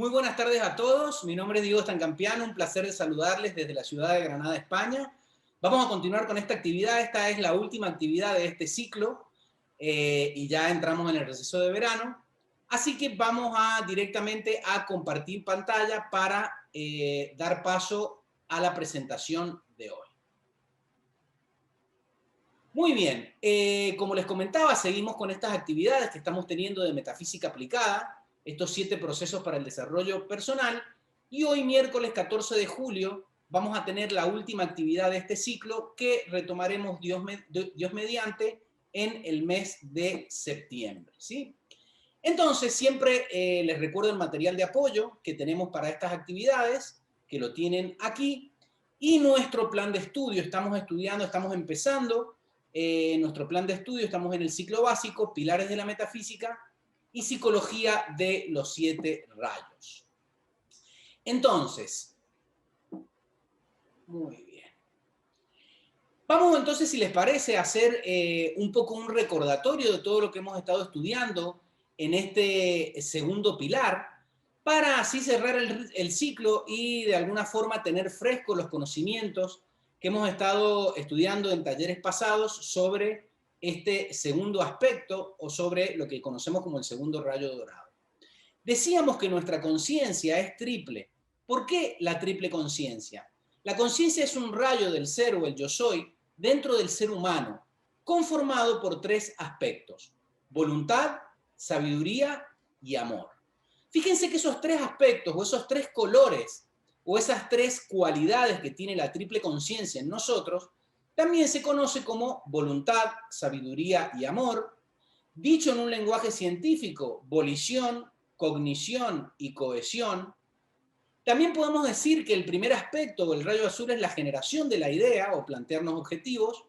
Muy buenas tardes a todos. Mi nombre es Diego Stancampiano. Un placer de saludarles desde la ciudad de Granada, España. Vamos a continuar con esta actividad. Esta es la última actividad de este ciclo y ya entramos en el receso de verano. Así que vamos directamente a compartir pantalla para dar paso a la presentación de hoy. Muy bien, como les comentaba, seguimos con estas actividades que estamos teniendo de metafísica aplicada, estos 7 procesos para el desarrollo personal, y hoy miércoles 14 de julio vamos a tener la última actividad de este ciclo que retomaremos Dios mediante en el mes de septiembre, ¿sí? Entonces, siempre les recuerdo el material de apoyo que tenemos para estas actividades, que lo tienen aquí, y nuestro plan de estudio. Estamos estudiando, estamos empezando nuestro plan de estudio, estamos en el ciclo básico, Pilares de la Metafísica y Psicología de los 7 rayos. Entonces, muy bien. Vamos entonces, si les parece, a hacer un poco un recordatorio de todo lo que hemos estado estudiando en este segundo pilar, para así cerrar el ciclo y de alguna forma tener frescos los conocimientos que hemos estado estudiando en talleres pasados sobre este segundo aspecto o sobre lo que conocemos como el segundo rayo dorado. Decíamos que nuestra conciencia es triple. ¿Por qué la triple conciencia? La conciencia es un rayo del ser o el yo soy dentro del ser humano, conformado por 3 aspectos: voluntad, sabiduría y amor. Fíjense que esos 3 aspectos o esos 3 colores o esas 3 cualidades que tiene la triple conciencia en nosotros también se conoce como voluntad, sabiduría y amor. Dicho en un lenguaje científico, volición, cognición y cohesión. También podemos decir que el primer aspecto o el rayo azul es la generación de la idea o plantearnos objetivos.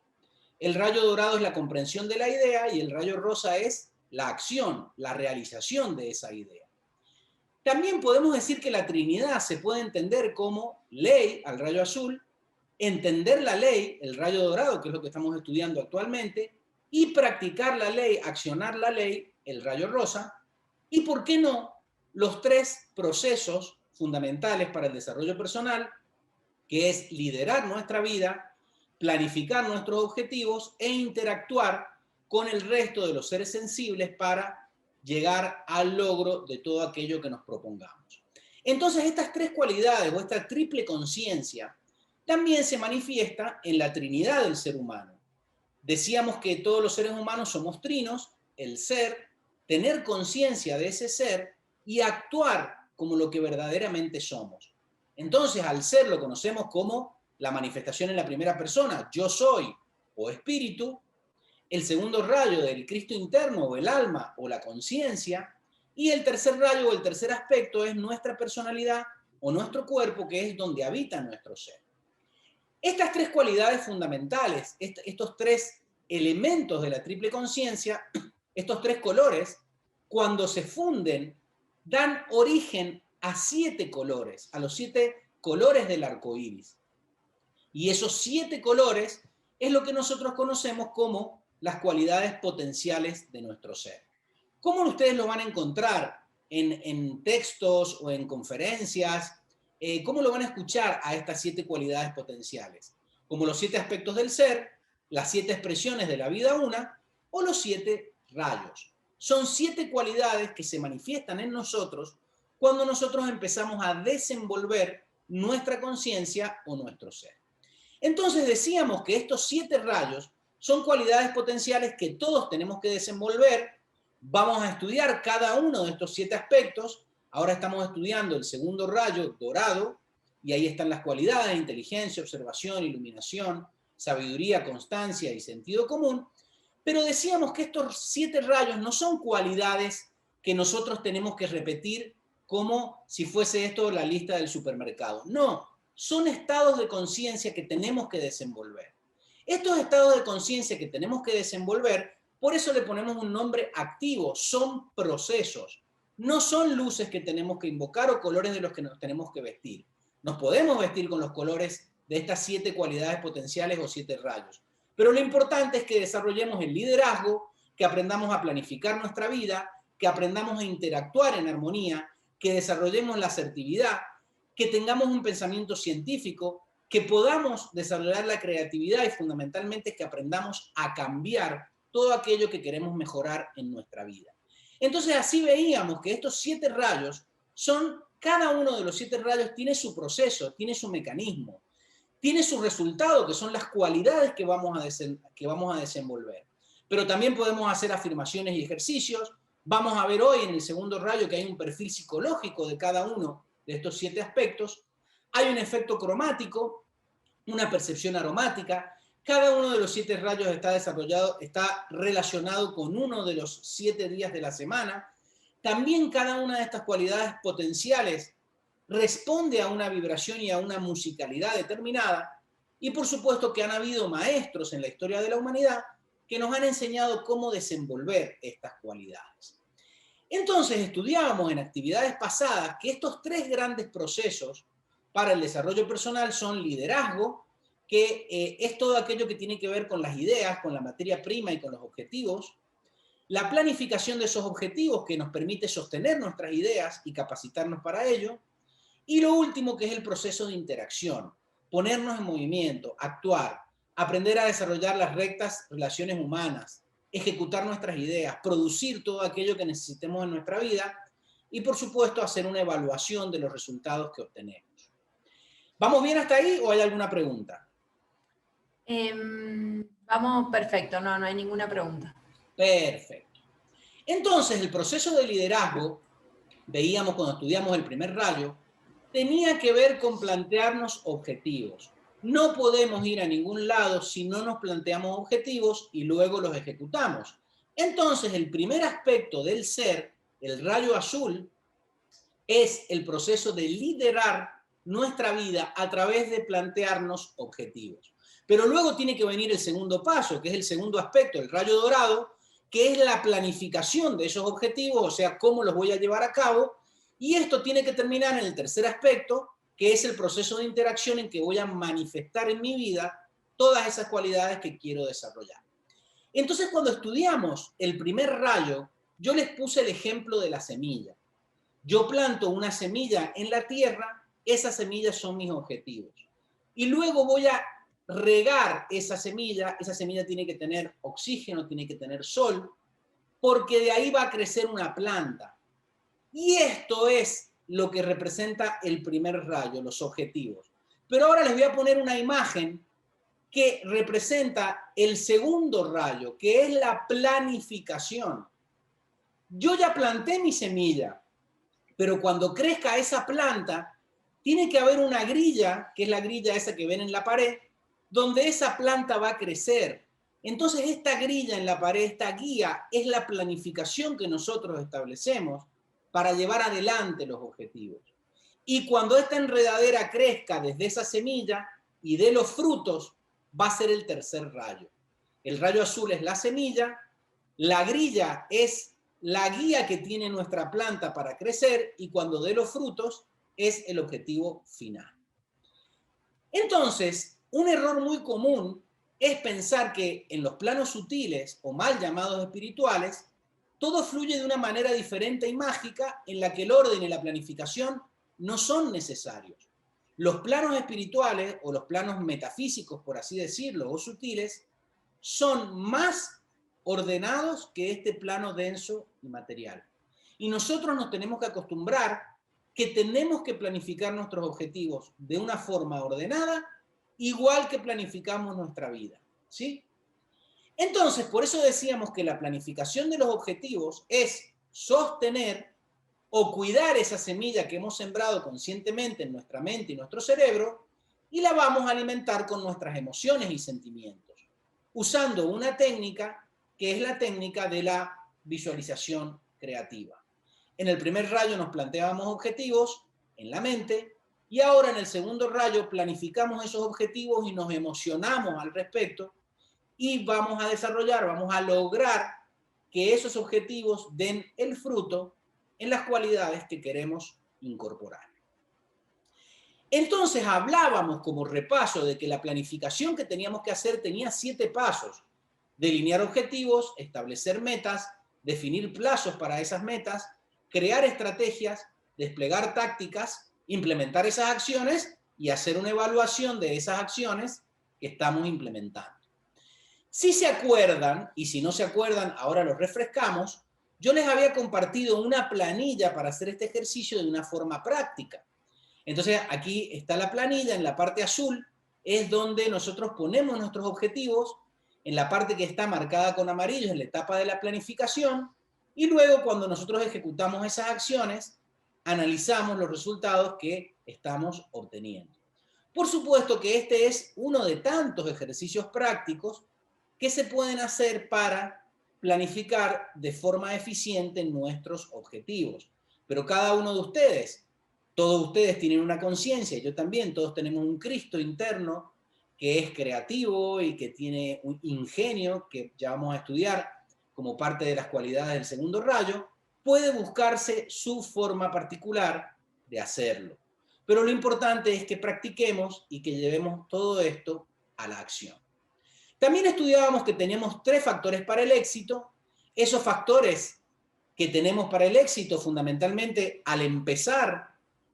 El rayo dorado es la comprensión de la idea y el rayo rosa es la acción, la realización de esa idea. También podemos decir que la Trinidad se puede entender como ley, al rayo azul, entender la ley, el rayo dorado, que es lo que estamos estudiando actualmente, y practicar la ley, accionar la ley, el rayo rosa, y, ¿por qué no?, los 3 procesos fundamentales para el desarrollo personal, que es liderar nuestra vida, planificar nuestros objetivos e interactuar con el resto de los seres sensibles para llegar al logro de todo aquello que nos propongamos. Entonces, estas 3 cualidades o esta triple conciencia también se manifiesta en la Trinidad del ser humano. Decíamos que todos los seres humanos somos trinos: el ser, tener conciencia de ese ser y actuar como lo que verdaderamente somos. Entonces, al ser lo conocemos como la manifestación en la primera persona, yo soy o espíritu. El segundo rayo del Cristo interno o el alma o la conciencia, y el tercer rayo o el tercer aspecto es nuestra personalidad o nuestro cuerpo, que es donde habita nuestro ser. Estas 3 cualidades fundamentales, estos 3 elementos de la triple conciencia, estos 3 colores, cuando se funden, dan origen a 7 colores, a los 7 colores del arco iris. Y esos 7 colores es lo que nosotros conocemos como las cualidades potenciales de nuestro ser. ¿Cómo ustedes lo van a encontrar en textos o en conferencias? ¿Cómo lo van a escuchar a estas 7 cualidades potenciales? Como los 7 aspectos del ser, las 7 expresiones de la vida una o los 7 rayos. Son 7 cualidades que se manifiestan en nosotros cuando nosotros empezamos a desenvolver nuestra conciencia o nuestro ser. Entonces decíamos que estos 7 rayos son cualidades potenciales que todos tenemos que desenvolver. Vamos a estudiar cada uno de estos 7 aspectos. Ahora estamos estudiando el segundo rayo dorado, y ahí están las cualidades: inteligencia, observación, iluminación, sabiduría, constancia y sentido común. Pero decíamos que estos 7 rayos no son cualidades que nosotros tenemos que repetir como si fuese esto la lista del supermercado. No, son estados de conciencia que tenemos que desenvolver. Estos estados de conciencia que tenemos que desenvolver, por eso le ponemos un nombre activo, son procesos. No son luces que tenemos que invocar o colores de los que nos tenemos que vestir. Nos podemos vestir con los colores de estas 7 cualidades potenciales o 7 rayos. Pero lo importante es que desarrollemos el liderazgo, que aprendamos a planificar nuestra vida, que aprendamos a interactuar en armonía, que desarrollemos la asertividad, que tengamos un pensamiento científico, que podamos desarrollar la creatividad y fundamentalmente que aprendamos a cambiar todo aquello que queremos mejorar en nuestra vida. Entonces así veíamos que estos 7 rayos son, cada uno de los 7 rayos tiene su proceso, tiene su mecanismo, tiene su resultado, que son las cualidades que vamos a desenvolver. Pero también podemos hacer afirmaciones y ejercicios. Vamos a ver hoy en el segundo rayo que hay un perfil psicológico de cada uno de estos 7 aspectos. Hay un efecto cromático, una percepción aromática. Cada uno de los 7 rayos está relacionado con uno de los 7 días de la semana. También cada una de estas cualidades potenciales responde a una vibración y a una musicalidad determinada. Y por supuesto que han habido maestros en la historia de la humanidad que nos han enseñado cómo desenvolver estas cualidades. Entonces estudiábamos en actividades pasadas que estos 3 grandes procesos para el desarrollo personal son liderazgo, que es todo aquello que tiene que ver con las ideas, con la materia prima y con los objetivos, la planificación de esos objetivos que nos permite sostener nuestras ideas y capacitarnos para ello, y lo último que es el proceso de interacción, ponernos en movimiento, actuar, aprender a desarrollar las rectas relaciones humanas, ejecutar nuestras ideas, producir todo aquello que necesitemos en nuestra vida y por supuesto hacer una evaluación de los resultados que obtenemos. ¿Vamos bien hasta ahí o hay alguna pregunta? Vamos perfecto, no hay ninguna pregunta. Perfecto. Entonces, el proceso de liderazgo, veíamos cuando estudiamos el primer rayo, tenía que ver con plantearnos objetivos. No podemos ir a ningún lado si no nos planteamos objetivos y luego los ejecutamos. Entonces, el primer aspecto del ser, el rayo azul, es el proceso de liderar nuestra vida a través de plantearnos objetivos. Pero luego tiene que venir el segundo paso, que es el segundo aspecto, el rayo dorado, que es la planificación de esos objetivos, o sea, cómo los voy a llevar a cabo, y esto tiene que terminar en el tercer aspecto, que es el proceso de interacción en que voy a manifestar en mi vida todas esas cualidades que quiero desarrollar. Entonces, cuando estudiamos el primer rayo, yo les puse el ejemplo de la semilla. Yo planto una semilla en la tierra, esas semillas son mis objetivos. Y luego voy a regar esa semilla tiene que tener oxígeno, tiene que tener sol, porque de ahí va a crecer una planta. Y esto es lo que representa el primer rayo, los objetivos. Pero ahora les voy a poner una imagen que representa el segundo rayo, que es la planificación. Yo ya planté mi semilla, pero cuando crezca esa planta, tiene que haber una grilla, que es la grilla esa que ven en la pared, donde esa planta va a crecer. Entonces esta grilla en la pared, esta guía, es la planificación que nosotros establecemos para llevar adelante los objetivos. Y cuando esta enredadera crezca desde esa semilla y dé los frutos, va a ser el tercer rayo. El rayo azul es la semilla, la grilla es la guía que tiene nuestra planta para crecer y cuando dé los frutos es el objetivo final. Entonces, un error muy común es pensar que en los planos sutiles o mal llamados espirituales, todo fluye de una manera diferente y mágica en la que el orden y la planificación no son necesarios. Los planos espirituales o los planos metafísicos, por así decirlo, o sutiles, son más ordenados que este plano denso y material. Y nosotros nos tenemos que acostumbrar que tenemos que planificar nuestros objetivos de una forma ordenada, igual que planificamos nuestra vida, ¿sí? Entonces, por eso decíamos que la planificación de los objetivos es sostener o cuidar esa semilla que hemos sembrado conscientemente en nuestra mente y nuestro cerebro y la vamos a alimentar con nuestras emociones y sentimientos, usando una técnica que es la técnica de la visualización creativa. En el primer rayo nos planteábamos objetivos en la mente y ahora en el segundo rayo planificamos esos objetivos y nos emocionamos al respecto y vamos a desarrollar, vamos a lograr que esos objetivos den el fruto en las cualidades que queremos incorporar. Entonces hablábamos como repaso de que la planificación que teníamos que hacer tenía 7 pasos. Delinear objetivos, establecer metas, definir plazos para esas metas, crear estrategias, desplegar tácticas, implementar esas acciones y hacer una evaluación de esas acciones que estamos implementando. Si se acuerdan, y si no se acuerdan, ahora los refrescamos, yo les había compartido una planilla para hacer este ejercicio de una forma práctica. Entonces, aquí está la planilla, en la parte azul es donde nosotros ponemos nuestros objetivos, en la parte que está marcada con amarillo es la etapa de la planificación, y luego cuando nosotros ejecutamos esas acciones, analizamos los resultados que estamos obteniendo. Por supuesto que este es uno de tantos ejercicios prácticos que se pueden hacer para planificar de forma eficiente nuestros objetivos. Pero cada uno de ustedes, todos ustedes tienen una conciencia, yo también, todos tenemos un Cristo interno que es creativo y que tiene un ingenio, que ya vamos a estudiar como parte de las cualidades del segundo rayo, puede buscarse su forma particular de hacerlo. Pero lo importante es que practiquemos y que llevemos todo esto a la acción. También estudiábamos que teníamos 3 factores para el éxito. Esos factores que tenemos para el éxito, fundamentalmente al empezar,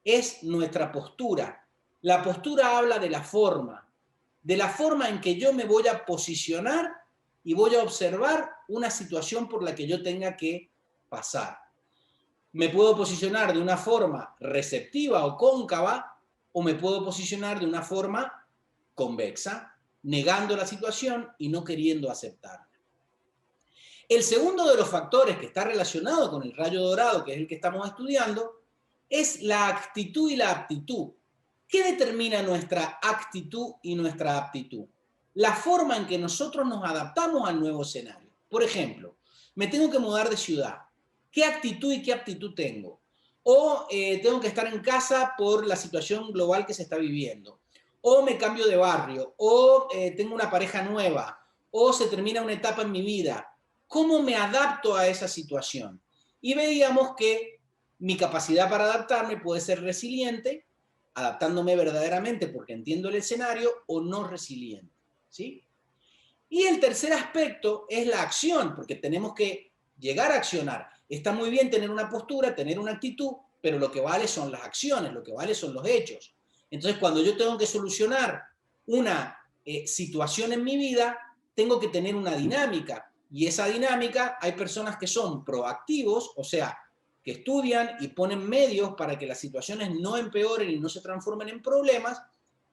es nuestra postura. La postura habla de la forma en que yo me voy a posicionar y voy a observar una situación por la que yo tenga que pasar. Me puedo posicionar de una forma receptiva o cóncava, o me puedo posicionar de una forma convexa, negando la situación y no queriendo aceptarla. El segundo de los factores que está relacionado con el rayo dorado, que es el que estamos estudiando, es la actitud y la aptitud. ¿Qué determina nuestra actitud y nuestra aptitud? La forma en que nosotros nos adaptamos al nuevo escenario. Por ejemplo, me tengo que mudar de ciudad. ¿Qué actitud y qué aptitud tengo? O tengo que estar en casa por la situación global que se está viviendo. O me cambio de barrio. O tengo una pareja nueva. O se termina una etapa en mi vida. ¿Cómo me adapto a esa situación? Y veíamos que mi capacidad para adaptarme puede ser resiliente, adaptándome verdaderamente porque entiendo el escenario, o no resiliente, ¿sí? Y el tercer aspecto es la acción, porque tenemos que llegar a accionar. Está muy bien tener una postura, tener una actitud, pero lo que vale son las acciones, lo que vale son los hechos. Entonces, cuando yo tengo que solucionar una situación en mi vida, tengo que tener una dinámica. Y esa dinámica, hay personas que son proactivos, o sea, que estudian y ponen medios para que las situaciones no empeoren y no se transformen en problemas,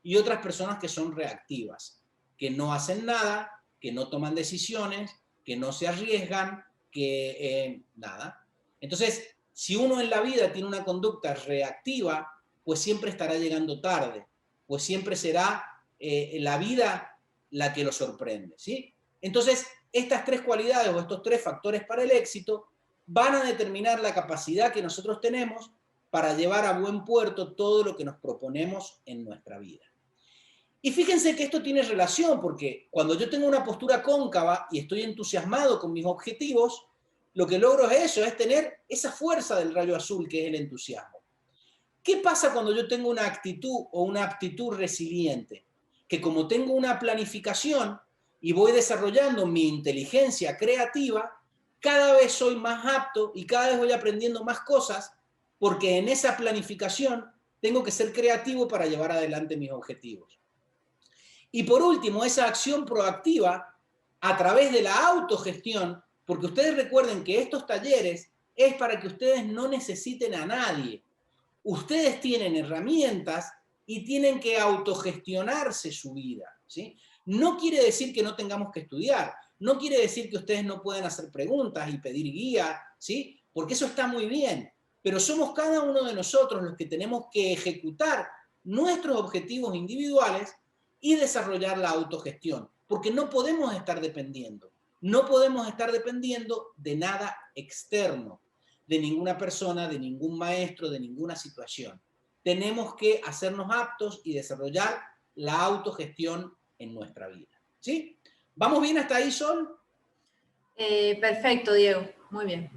y otras personas que son reactivas, que no hacen nada, que no toman decisiones, que no se arriesgan, que nada. Entonces, si uno en la vida tiene una conducta reactiva, pues siempre estará llegando tarde, pues siempre será la vida la que lo sorprende, ¿sí? Entonces, estas 3 cualidades o estos 3 factores para el éxito van a determinar la capacidad que nosotros tenemos para llevar a buen puerto todo lo que nos proponemos en nuestra vida. Y fíjense que esto tiene relación, porque cuando yo tengo una postura cóncava y estoy entusiasmado con mis objetivos, lo que logro es eso, es tener esa fuerza del rayo azul que es el entusiasmo. ¿Qué pasa cuando yo tengo una actitud o una aptitud resiliente? Que como tengo una planificación y voy desarrollando mi inteligencia creativa, cada vez soy más apto y cada vez voy aprendiendo más cosas, porque en esa planificación tengo que ser creativo para llevar adelante mis objetivos. Y por último, esa acción proactiva a través de la autogestión, porque ustedes recuerden que estos talleres es para que ustedes no necesiten a nadie. Ustedes tienen herramientas y tienen que autogestionarse su vida, ¿sí? No quiere decir que no tengamos que estudiar, no quiere decir que ustedes no puedan hacer preguntas y pedir guía, ¿sí? Porque eso está muy bien, pero somos cada uno de nosotros los que tenemos que ejecutar nuestros objetivos individuales y desarrollar la autogestión, porque no podemos estar dependiendo de nada externo, de ninguna persona, de ningún maestro, de ninguna situación. Tenemos que hacernos aptos y desarrollar la autogestión en nuestra vida, ¿sí? ¿Vamos bien hasta ahí, Sol? Perfecto, Diego, muy bien.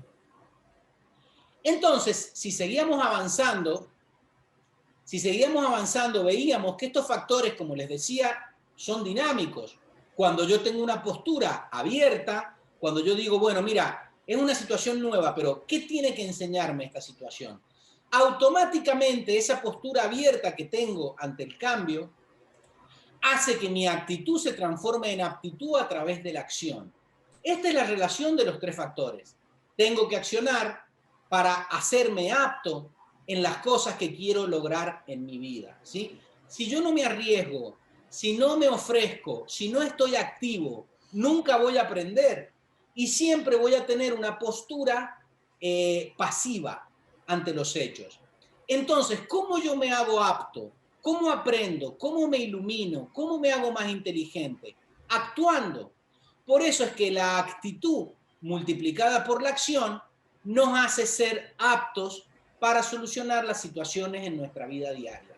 Entonces, si seguíamos avanzando, veíamos que estos factores, como les decía, son dinámicos. Cuando yo tengo una postura abierta, cuando yo digo, bueno, mira, es una situación nueva, pero ¿qué tiene que enseñarme esta situación? automáticamente esa postura abierta que tengo ante el cambio hace que mi actitud se transforme en aptitud a través de la acción. Esta es la relación de los tres factores. Tengo que accionar para hacerme apto en las cosas que quiero lograr en mi vida, ¿sí? Si yo no me arriesgo, si no me ofrezco, si no estoy activo, nunca voy a aprender y siempre voy a tener una postura pasiva ante los hechos. Entonces, ¿cómo yo me hago apto? ¿Cómo aprendo? ¿Cómo me ilumino? ¿Cómo me hago más inteligente? Actuando. Por eso es que la actitud multiplicada por la acción nos hace ser aptos para solucionar las situaciones en nuestra vida diaria.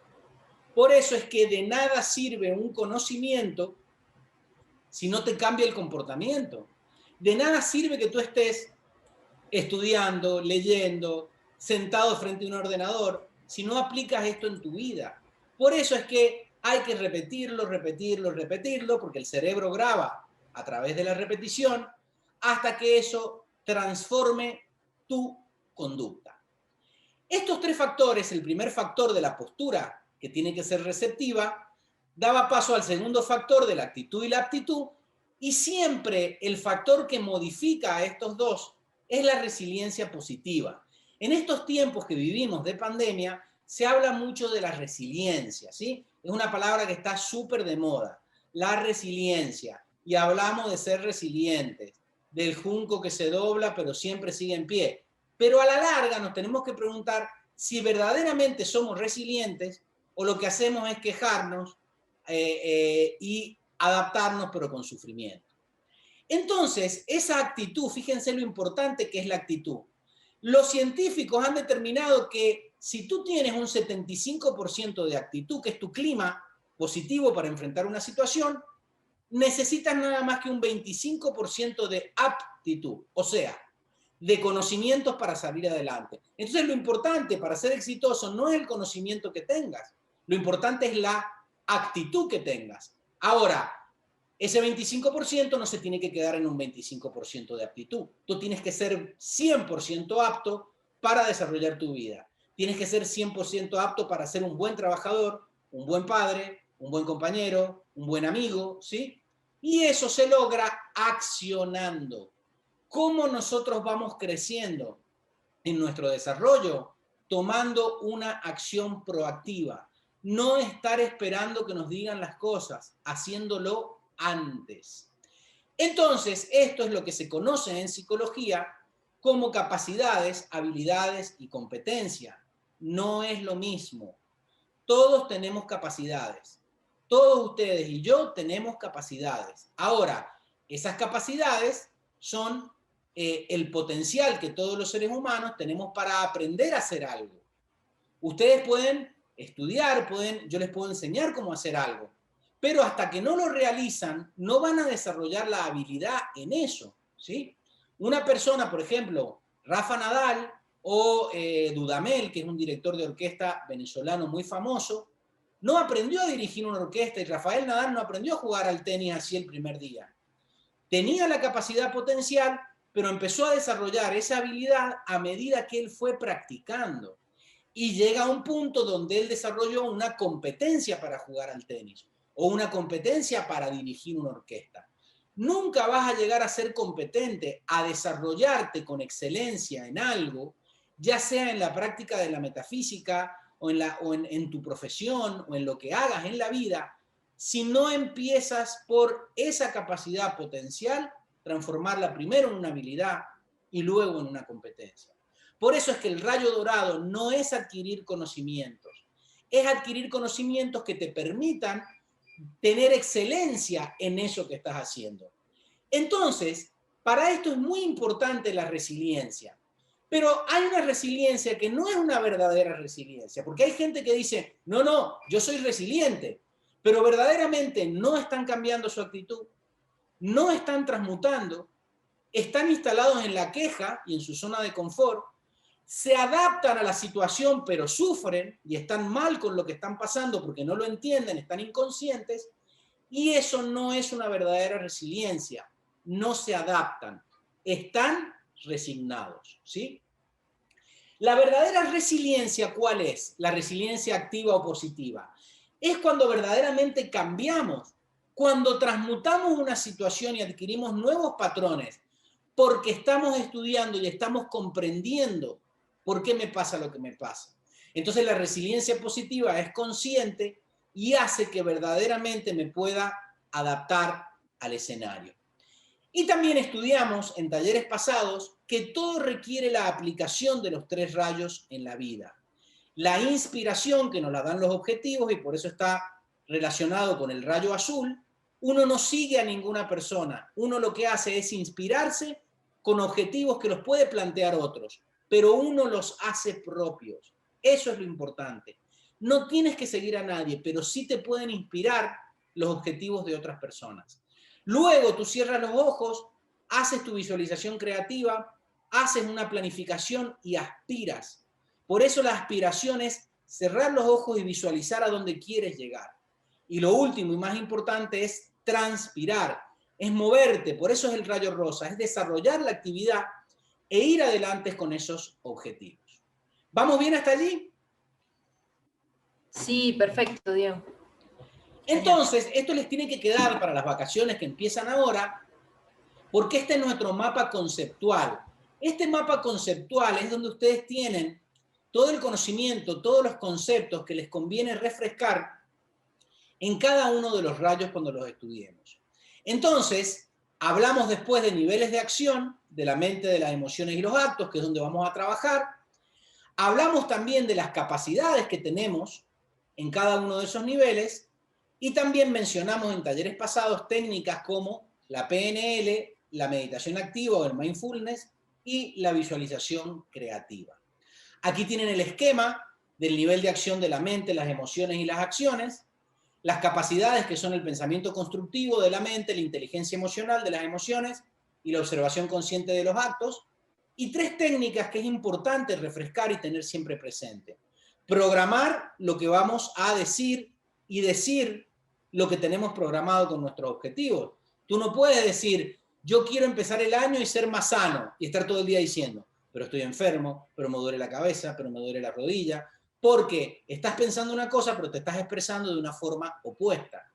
Por eso es que de nada sirve un conocimiento si no te cambia el comportamiento. De nada sirve que tú estés estudiando, leyendo, sentado frente a un ordenador, si no aplicas esto en tu vida. Por eso es que hay que repetirlo, repetirlo, repetirlo, porque el cerebro graba a través de la repetición hasta que eso transforme tu conducta. Estos tres factores, el primer factor de la postura, que tiene que ser receptiva, daba paso al segundo factor de la actitud y la aptitud, y siempre el factor que modifica a estos dos es la resiliencia positiva. En estos tiempos que vivimos de pandemia, se habla mucho de la resiliencia, ¿sí? Es una palabra que está súper de moda, la resiliencia, y hablamos de ser resilientes, del junco que se dobla pero siempre sigue en pie. Pero a la larga nos tenemos que preguntar si verdaderamente somos resilientes o lo que hacemos es quejarnos y adaptarnos pero con sufrimiento. Entonces, esa actitud, fíjense lo importante que es la actitud. Los científicos han determinado que si tú tienes un 75% de actitud, que es tu clima positivo para enfrentar una situación, necesitas nada más que un 25% de aptitud, o sea, de conocimientos para salir adelante. Entonces, lo importante para ser exitoso no es el conocimiento que tengas, lo importante es la actitud que tengas. Ahora, ese 25% no se tiene que quedar en un 25% de aptitud. Tú tienes que ser 100% apto para desarrollar tu vida. Tienes que ser 100% apto para ser un buen trabajador, un buen padre, un buen compañero, un buen amigo, ¿sí? Y eso se logra accionando. ¿Cómo nosotros vamos creciendo en nuestro desarrollo? Tomando una acción proactiva. No estar esperando que nos digan las cosas, haciéndolo antes. Entonces, esto es lo que se conoce en psicología como capacidades, habilidades y competencia. No es lo mismo. Todos tenemos capacidades. Todos ustedes y yo tenemos capacidades. Ahora, esas capacidades son el potencial que todos los seres humanos tenemos para aprender a hacer algo. Ustedes pueden estudiar, yo les puedo enseñar cómo hacer algo, pero hasta que no lo realizan, no van a desarrollar la habilidad en eso, ¿sí? Una persona, por ejemplo, Rafa Nadal o Dudamel, que es un director de orquesta venezolano muy famoso, no aprendió a dirigir una orquesta y Rafael Nadal no aprendió a jugar al tenis así el primer día. Tenía la capacidad potencial, pero empezó a desarrollar esa habilidad a medida que él fue practicando. Y llega a un punto donde él desarrolló una competencia para jugar al tenis o una competencia para dirigir una orquesta. Nunca vas a llegar a ser competente, a desarrollarte con excelencia en algo, ya sea en la práctica de la metafísica o en tu profesión o en lo que hagas en la vida, si no empiezas por esa capacidad potencial, transformarla primero en una habilidad y luego en una competencia. Por eso es que el rayo dorado no es adquirir conocimientos, es adquirir conocimientos que te permitan tener excelencia en eso que estás haciendo. Entonces, para esto es muy importante la resiliencia. Pero hay una resiliencia que no es una verdadera resiliencia, porque hay gente que dice, no, yo soy resiliente, pero verdaderamente no están cambiando su actitud, no están transmutando, están instalados en la queja y en su zona de confort, se adaptan a la situación pero sufren y están mal con lo que están pasando porque no lo entienden, están inconscientes, y eso no es una verdadera resiliencia. No se adaptan, están resignados, ¿sí? La verdadera resiliencia, ¿cuál es? La resiliencia activa o positiva. Es cuando verdaderamente cambiamos, cuando transmutamos una situación y adquirimos nuevos patrones, porque estamos estudiando y estamos comprendiendo por qué me pasa lo que me pasa. Entonces la resiliencia positiva es consciente y hace que verdaderamente me pueda adaptar al escenario. Y también estudiamos en talleres pasados que todo requiere la aplicación de los 3 rayos en la vida. La inspiración, que nos la dan los objetivos y por eso está relacionado con el rayo azul. Uno no sigue a ninguna persona, uno lo que hace es inspirarse con objetivos que los puede plantear otros, pero uno los hace propios. Eso es lo importante. No tienes que seguir a nadie, pero sí te pueden inspirar los objetivos de otras personas. Luego tú cierras los ojos, haces tu visualización creativa, haces una planificación y aspiras. Por eso la aspiración es cerrar los ojos y visualizar a dónde quieres llegar. Y lo último y más importante es transpirar, es moverte, por eso es el rayo rosa, es desarrollar la actividad e ir adelante con esos objetivos. ¿Vamos bien hasta allí? Sí, perfecto, Diego. Entonces, esto les tiene que quedar para las vacaciones que empiezan ahora, porque este es nuestro mapa conceptual. Este mapa conceptual es donde ustedes tienen todo el conocimiento, todos los conceptos que les conviene refrescar en cada uno de los rayos cuando los estudiemos. Entonces, hablamos después de niveles de acción, de la mente, de las emociones y los actos, que es donde vamos a trabajar. Hablamos también de las capacidades que tenemos en cada uno de esos niveles y también mencionamos en talleres pasados técnicas como la PNL, la meditación activa o el mindfulness y la visualización creativa. Aquí tienen el esquema del nivel de acción de la mente, las emociones y las acciones, las capacidades que son el pensamiento constructivo de la mente, la inteligencia emocional de las emociones y la observación consciente de los actos, y 3 técnicas que es importante refrescar y tener siempre presente. Programar lo que vamos a decir y decir lo que tenemos programado con nuestros objetivos. Tú no puedes decir, yo quiero empezar el año y ser más sano y estar todo el día diciendo, pero estoy enfermo, pero me duele la cabeza, pero me duele la rodilla, porque estás pensando una cosa, pero te estás expresando de una forma opuesta.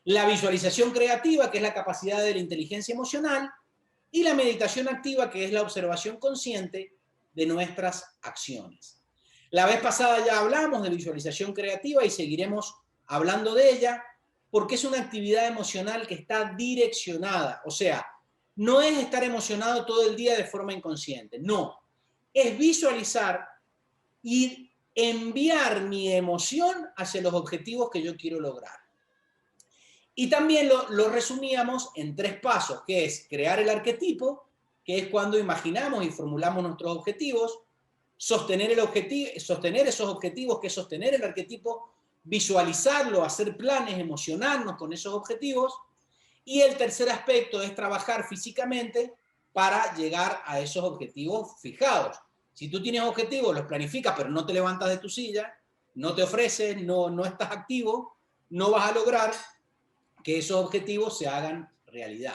La visualización creativa, que es la capacidad de la inteligencia emocional, y la meditación activa, que es la observación consciente de nuestras acciones. La vez pasada ya hablamos de visualización creativa y seguiremos hablando de ella porque es una actividad emocional que está direccionada, o sea, no es estar emocionado todo el día de forma inconsciente, no, es visualizar y enviar mi emoción hacia los objetivos que yo quiero lograr. Y también lo resumíamos en 3 pasos, que es crear el arquetipo, que es cuando imaginamos y formulamos nuestros objetivos, sostener esos objetivos, que es sostener el arquetipo, visualizarlo, hacer planes, emocionarnos con esos objetivos. Y el tercer aspecto es trabajar físicamente para llegar a esos objetivos fijados. Si tú tienes objetivos, los planificas, pero no te levantas de tu silla, no te ofreces, no estás activo, no vas a lograr que esos objetivos se hagan realidad.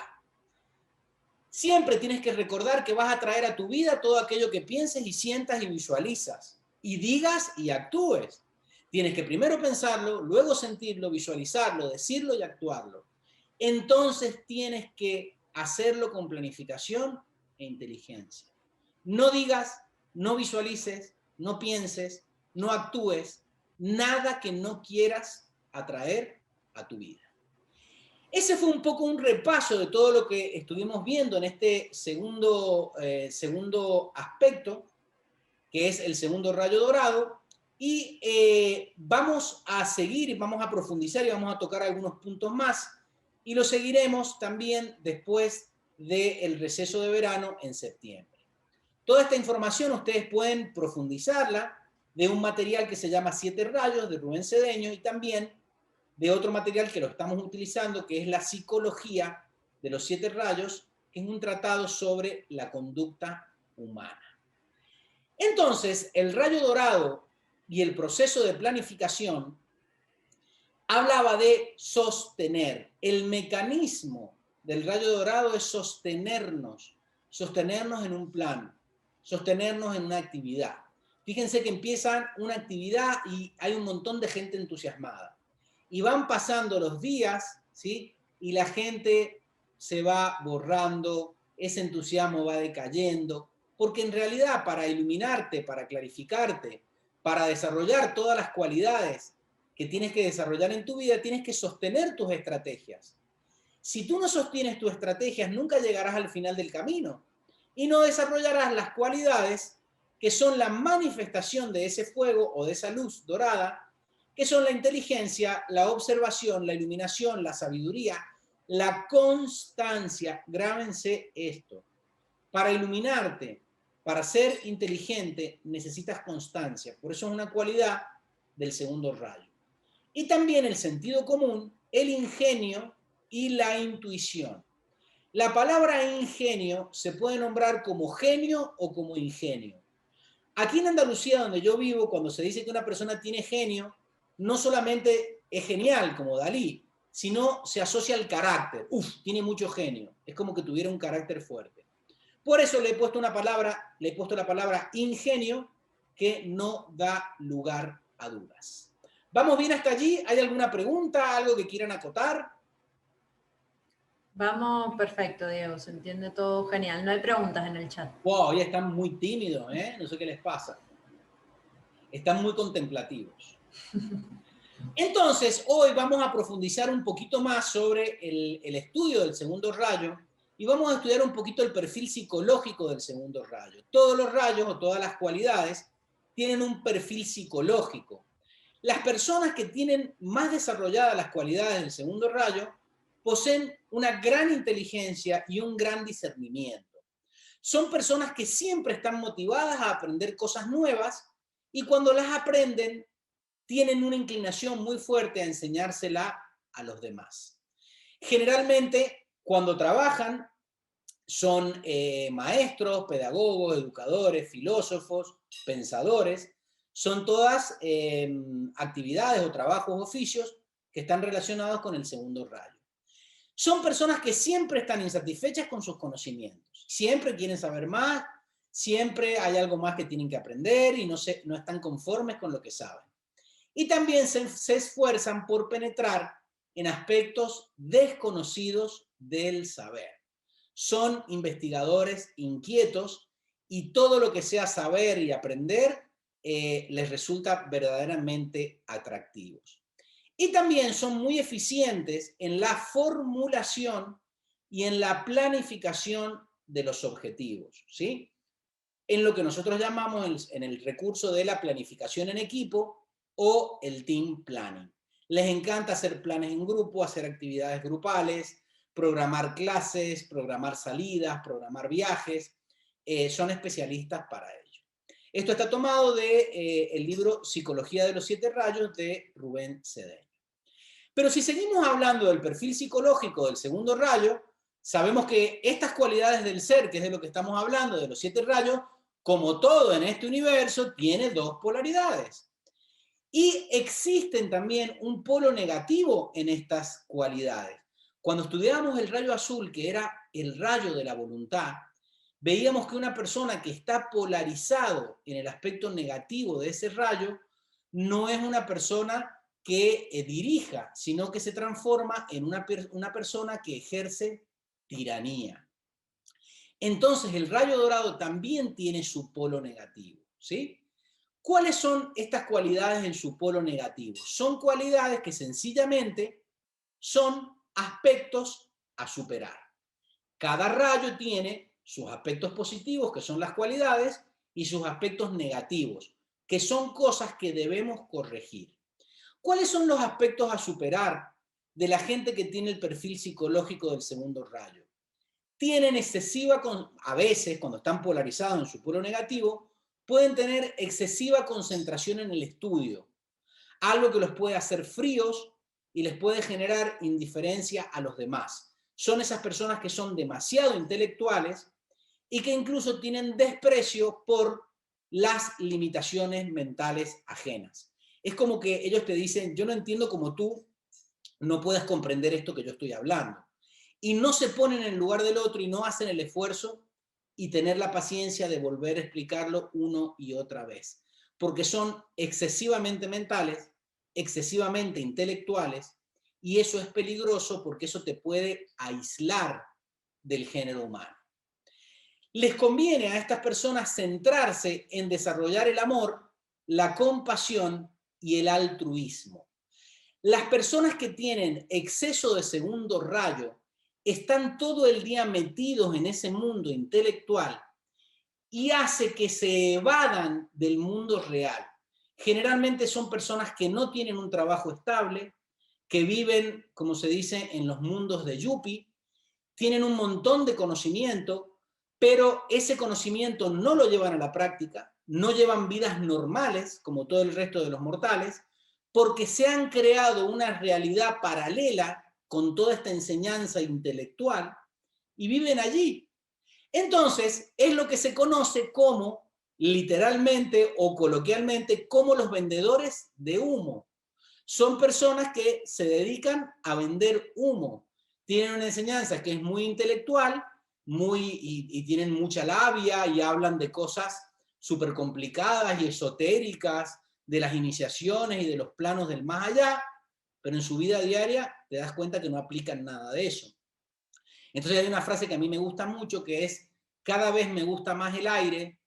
Siempre tienes que recordar que vas a traer a tu vida todo aquello que pienses y sientas y visualizas, y digas y actúes. Tienes que primero pensarlo, luego sentirlo, visualizarlo, decirlo y actuarlo. Entonces tienes que hacerlo con planificación e inteligencia. No digas, no visualices, no pienses, no actúes nada que no quieras atraer a tu vida. Ese fue un poco un repaso de todo lo que estuvimos viendo en este segundo aspecto, que es el segundo rayo dorado, y vamos a seguir y vamos a profundizar y vamos a tocar algunos puntos más, y lo seguiremos también después del receso de verano en septiembre. Toda esta información ustedes pueden profundizarla de un material que se llama 7 rayos de Rubén Cedeño y también de otro material que lo estamos utilizando, que es la psicología de los 7 rayos, que es un tratado sobre la conducta humana. Entonces, el rayo dorado y el proceso de planificación hablaba de sostener. El mecanismo del rayo dorado es sostenernos en un plan, sostenernos en una actividad. Fíjense que empiezan una actividad y hay un montón de gente entusiasmada. Y van pasando los días, ¿sí? Y la gente se va borrando, ese entusiasmo va decayendo, porque en realidad para iluminarte, para clarificarte, para desarrollar todas las cualidades que tienes que desarrollar en tu vida, tienes que sostener tus estrategias. Si tú no sostienes tus estrategias, nunca llegarás al final del camino y no desarrollarás las cualidades que son la manifestación de ese fuego o de esa luz dorada, que son la inteligencia, la observación, la iluminación, la sabiduría, la constancia. Grábense esto. Para iluminarte, para ser inteligente, necesitas constancia. Por eso es una cualidad del segundo rayo. Y también el sentido común, el ingenio y la intuición. La palabra ingenio se puede nombrar como genio o como ingenio. Aquí en Andalucía, donde yo vivo, cuando se dice que una persona tiene genio, no solamente es genial, como Dalí, sino se asocia al carácter. Uf, tiene mucho genio. Es como que tuviera un carácter fuerte. Por eso le he puesto la palabra ingenio, que no da lugar a dudas. ¿Vamos bien hasta allí? ¿Hay alguna pregunta, algo que quieran acotar? Vamos, perfecto, Diego, se entiende todo genial. No hay preguntas en el chat. Wow, ya están muy tímidos, ¿eh? No sé qué les pasa. Están muy contemplativos. Entonces, hoy vamos a profundizar un poquito más sobre el estudio del segundo rayo y vamos a estudiar un poquito el perfil psicológico del segundo rayo. Todos los rayos o todas las cualidades tienen un perfil psicológico. Las personas que tienen más desarrolladas las cualidades del segundo rayo poseen una gran inteligencia y un gran discernimiento. Son personas que siempre están motivadas a aprender cosas nuevas y cuando las aprenden tienen una inclinación muy fuerte a enseñársela a los demás. Generalmente, cuando trabajan, son maestros, pedagogos, educadores, filósofos, pensadores. Son todas actividades o trabajos, oficios que están relacionados con el segundo rayo. Son personas que siempre están insatisfechas con sus conocimientos. Siempre quieren saber más, siempre hay algo más que tienen que aprender y no están conformes con lo que saben. Y también se esfuerzan por penetrar en aspectos desconocidos del saber. Son investigadores inquietos y todo lo que sea saber y aprender les resulta verdaderamente atractivos. Y también son muy eficientes en la formulación y en la planificación de los objetivos, ¿sí? En lo que nosotros llamamos en el recurso de la planificación en equipo o el team planning. Les encanta hacer planes en grupo, hacer actividades grupales, programar clases, programar salidas, programar viajes. Son especialistas para ello. Esto está tomado del libro Psicología de los 7 rayos de Rubén Cedeño. Pero si seguimos hablando del perfil psicológico del segundo rayo, sabemos que estas cualidades del ser, que es de lo que estamos hablando, de los 7 rayos, como todo en este universo, tiene dos polaridades. Y existen también un polo negativo en estas cualidades. Cuando estudiábamos el rayo azul, que era el rayo de la voluntad, veíamos que una persona que está polarizado en el aspecto negativo de ese rayo no es una persona que dirija, sino que se transforma en una persona que ejerce tiranía. Entonces el rayo dorado también tiene su polo negativo, ¿sí? ¿Cuáles son estas cualidades en su polo negativo? Son cualidades que sencillamente son aspectos a superar. Cada rayo tiene sus aspectos positivos, que son las cualidades, y sus aspectos negativos, que son cosas que debemos corregir. ¿Cuáles son los aspectos a superar de la gente que tiene el perfil psicológico del segundo rayo? Tienen a veces, cuando están polarizados en su polo negativo, pueden tener excesiva concentración en el estudio, algo que los puede hacer fríos y les puede generar indiferencia a los demás. Son esas personas que son demasiado intelectuales y que incluso tienen desprecio por las limitaciones mentales ajenas. Es como que ellos te dicen, yo no entiendo cómo tú no puedes comprender esto que yo estoy hablando. Y no se ponen en el lugar del otro y no hacen el esfuerzo y tener la paciencia de volver a explicarlo una y otra vez. porque son excesivamente mentales, excesivamente intelectuales, y eso es peligroso porque eso te puede aislar del género humano. Les conviene a estas personas centrarse en desarrollar el amor, la compasión y el altruismo. Las personas que tienen exceso de segundo rayo están todo el día metidos en ese mundo intelectual y hace que se evadan del mundo real. Generalmente son personas que no tienen un trabajo estable, que viven, como se dice, en los mundos de Yuppie, tienen un montón de conocimiento, pero ese conocimiento no lo llevan a la práctica, no llevan vidas normales, como todo el resto de los mortales, porque se han creado una realidad paralela con toda esta enseñanza intelectual y viven allí. Entonces, es lo que se conoce como, literalmente o coloquialmente, como los vendedores de humo. Son personas que se dedican a vender humo. Tienen una enseñanza que es muy intelectual, y tienen mucha labia y hablan de cosas súper complicadas y esotéricas, de las iniciaciones y de los planos del más allá, pero en su vida diaria te das cuenta que no aplican nada de eso. Entonces hay una frase que a mí me gusta mucho que es: cada vez me gusta más el aire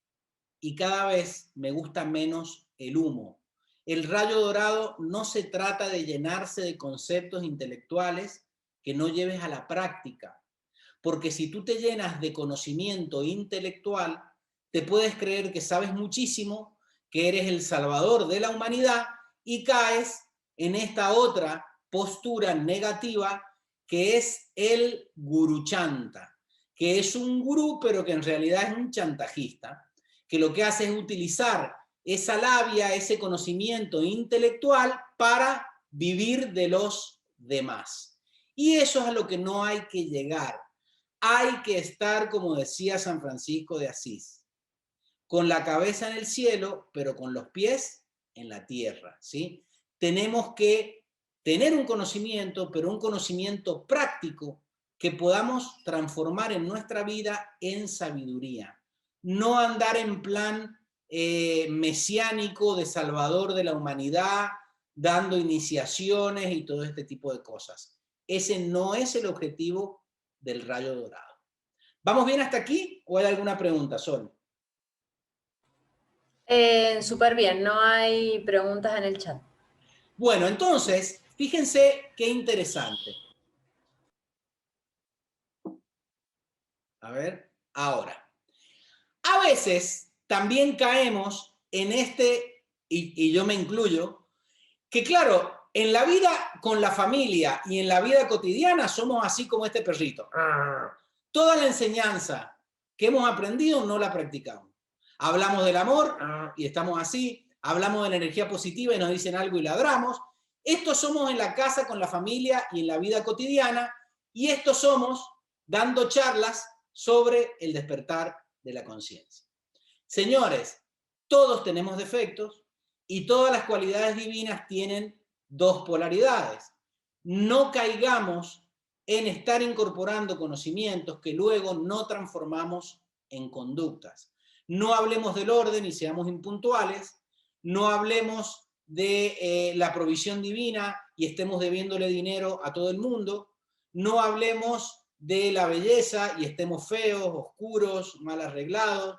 y cada vez me gusta menos el humo. El rayo dorado no se trata de llenarse de conceptos intelectuales que no lleves a la práctica, porque si tú te llenas de conocimiento intelectual, te puedes creer que sabes muchísimo, que eres el salvador de la humanidad y caes en esta otra postura negativa que es el guruchanta, que es un gurú pero que en realidad es un chantajista, que lo que hace es utilizar esa labia, ese conocimiento intelectual para vivir de los demás. Y eso es a lo que no hay que llegar. Hay que estar, como decía San Francisco de Asís, con la cabeza en el cielo, pero con los pies en la tierra, ¿sí? Tenemos que tener un conocimiento, pero un conocimiento práctico que podamos transformar en nuestra vida en sabiduría. No andar en plan mesiánico de salvador de la humanidad, dando iniciaciones y todo este tipo de cosas. Ese no es el objetivo del rayo dorado. ¿Vamos bien hasta aquí o hay alguna pregunta, Sol? Súper bien, no hay preguntas en el chat. Bueno, entonces, fíjense qué interesante. A ver, ahora. A veces también caemos en y yo me incluyo, que claro, en la vida con la familia y en la vida cotidiana somos así como este perrito. Toda la enseñanza que hemos aprendido no la practicamos. Hablamos del amor y estamos así. Hablamos de la energía positiva y nos dicen algo y ladramos. Estos somos en la casa con la familia y en la vida cotidiana, y estos somos dando charlas sobre el despertar de la conciencia. Señores, todos tenemos defectos y todas las cualidades divinas tienen dos polaridades. No caigamos en estar incorporando conocimientos que luego no transformamos en conductas. No hablemos del orden y seamos impuntuales. No hablemos de la provisión divina y estemos debiéndole dinero a todo el mundo. No hablemos de la belleza y estemos feos, oscuros, mal arreglados.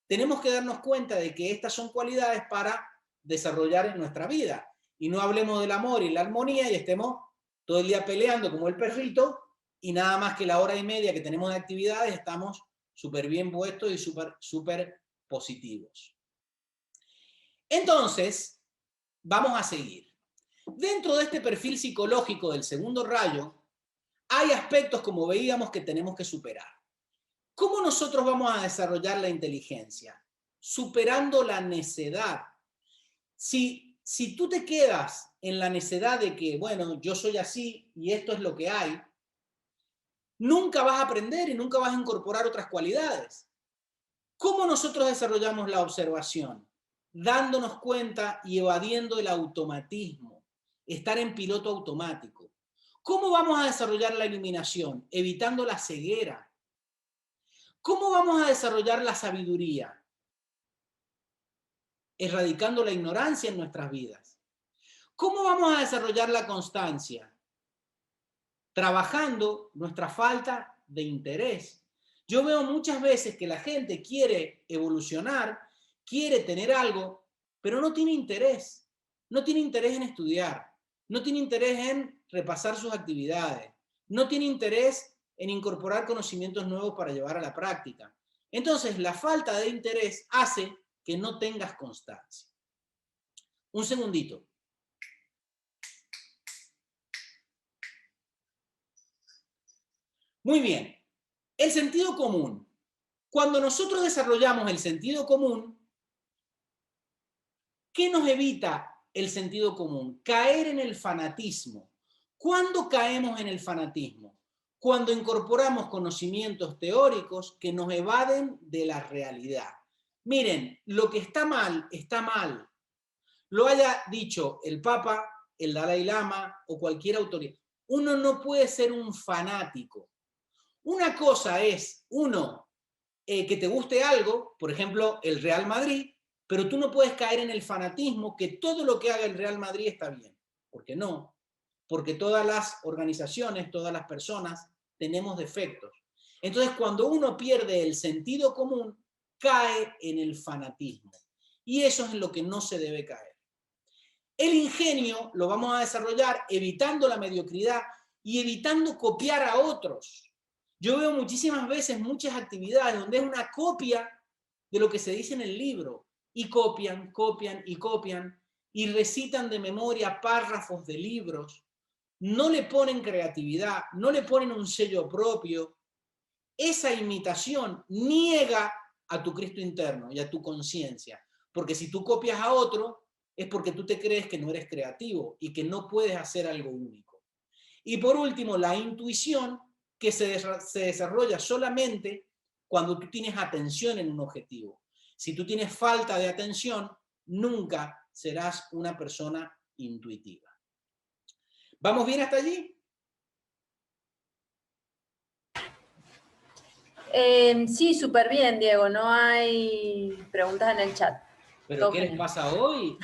Tenemos que darnos cuenta de que estas son cualidades para desarrollar en nuestra vida. Y no hablemos del amor y la armonía y estemos todo el día peleando como el perrito y nada más que la hora y media que tenemos de actividades estamos súper bien puestos y súper positivos. Entonces, vamos a seguir. Dentro de este perfil psicológico del segundo rayo, hay aspectos, como veíamos, que tenemos que superar. ¿Cómo nosotros vamos a desarrollar la inteligencia? Superando la necedad. Si tú te quedas en la necedad de que, bueno, yo soy así y esto es lo que hay, nunca vas a aprender y nunca vas a incorporar otras cualidades. ¿Cómo nosotros desarrollamos la observación? Dándonos cuenta y evadiendo el automatismo, estar en piloto automático. ¿Cómo vamos a desarrollar la iluminación? Evitando la ceguera. ¿Cómo vamos a desarrollar la sabiduría? erradicando la ignorancia en nuestras vidas. ¿Cómo vamos a desarrollar la constancia? Trabajando nuestra falta de interés. Yo veo muchas veces que la gente quiere evolucionar, quiere tener algo, pero no tiene interés. No tiene interés en estudiar, no tiene interés en repasar sus actividades, no tiene interés en incorporar conocimientos nuevos para llevar a la práctica. Entonces, la falta de interés hace que no tengas constancia. Un segundito. Muy bien. El sentido común. Cuando nosotros desarrollamos el sentido común, ¿qué nos evita el sentido común? Caer en el fanatismo. ¿Cuándo caemos en el fanatismo? Cuando incorporamos conocimientos teóricos que nos evaden de la realidad. Miren, lo que está mal, está mal. Lo haya dicho el Papa, el Dalai Lama o cualquier autoridad. Uno no puede ser un fanático. Una cosa es, que te guste algo, por ejemplo, el Real Madrid, pero tú no puedes caer en el fanatismo que todo lo que haga el Real Madrid está bien. ¿Por qué no? Porque todas las organizaciones, todas las personas tenemos defectos. Entonces, cuando uno pierde el sentido común, cae en el fanatismo. Y eso es en lo que no se debe caer. El ingenio lo vamos a desarrollar evitando la mediocridad y evitando copiar a otros. Yo veo muchísimas veces muchas actividades donde es una copia de lo que se dice en el libro. Y copian, copian y copian y recitan de memoria párrafos de libros. No le ponen creatividad, no le ponen un sello propio. Esa imitación niega a tu Cristo interno y a tu conciencia. Porque si tú copias a otro, es porque tú te crees que no eres creativo y que no puedes hacer algo único. Y por último, la intuición, que se desarrolla solamente cuando tú tienes atención en un objetivo. Si tú tienes falta de atención, nunca serás una persona intuitiva. ¿Vamos bien hasta allí? Sí, súper bien, Diego. No hay preguntas en el chat. ¿Pero todo qué genial. les pasa hoy?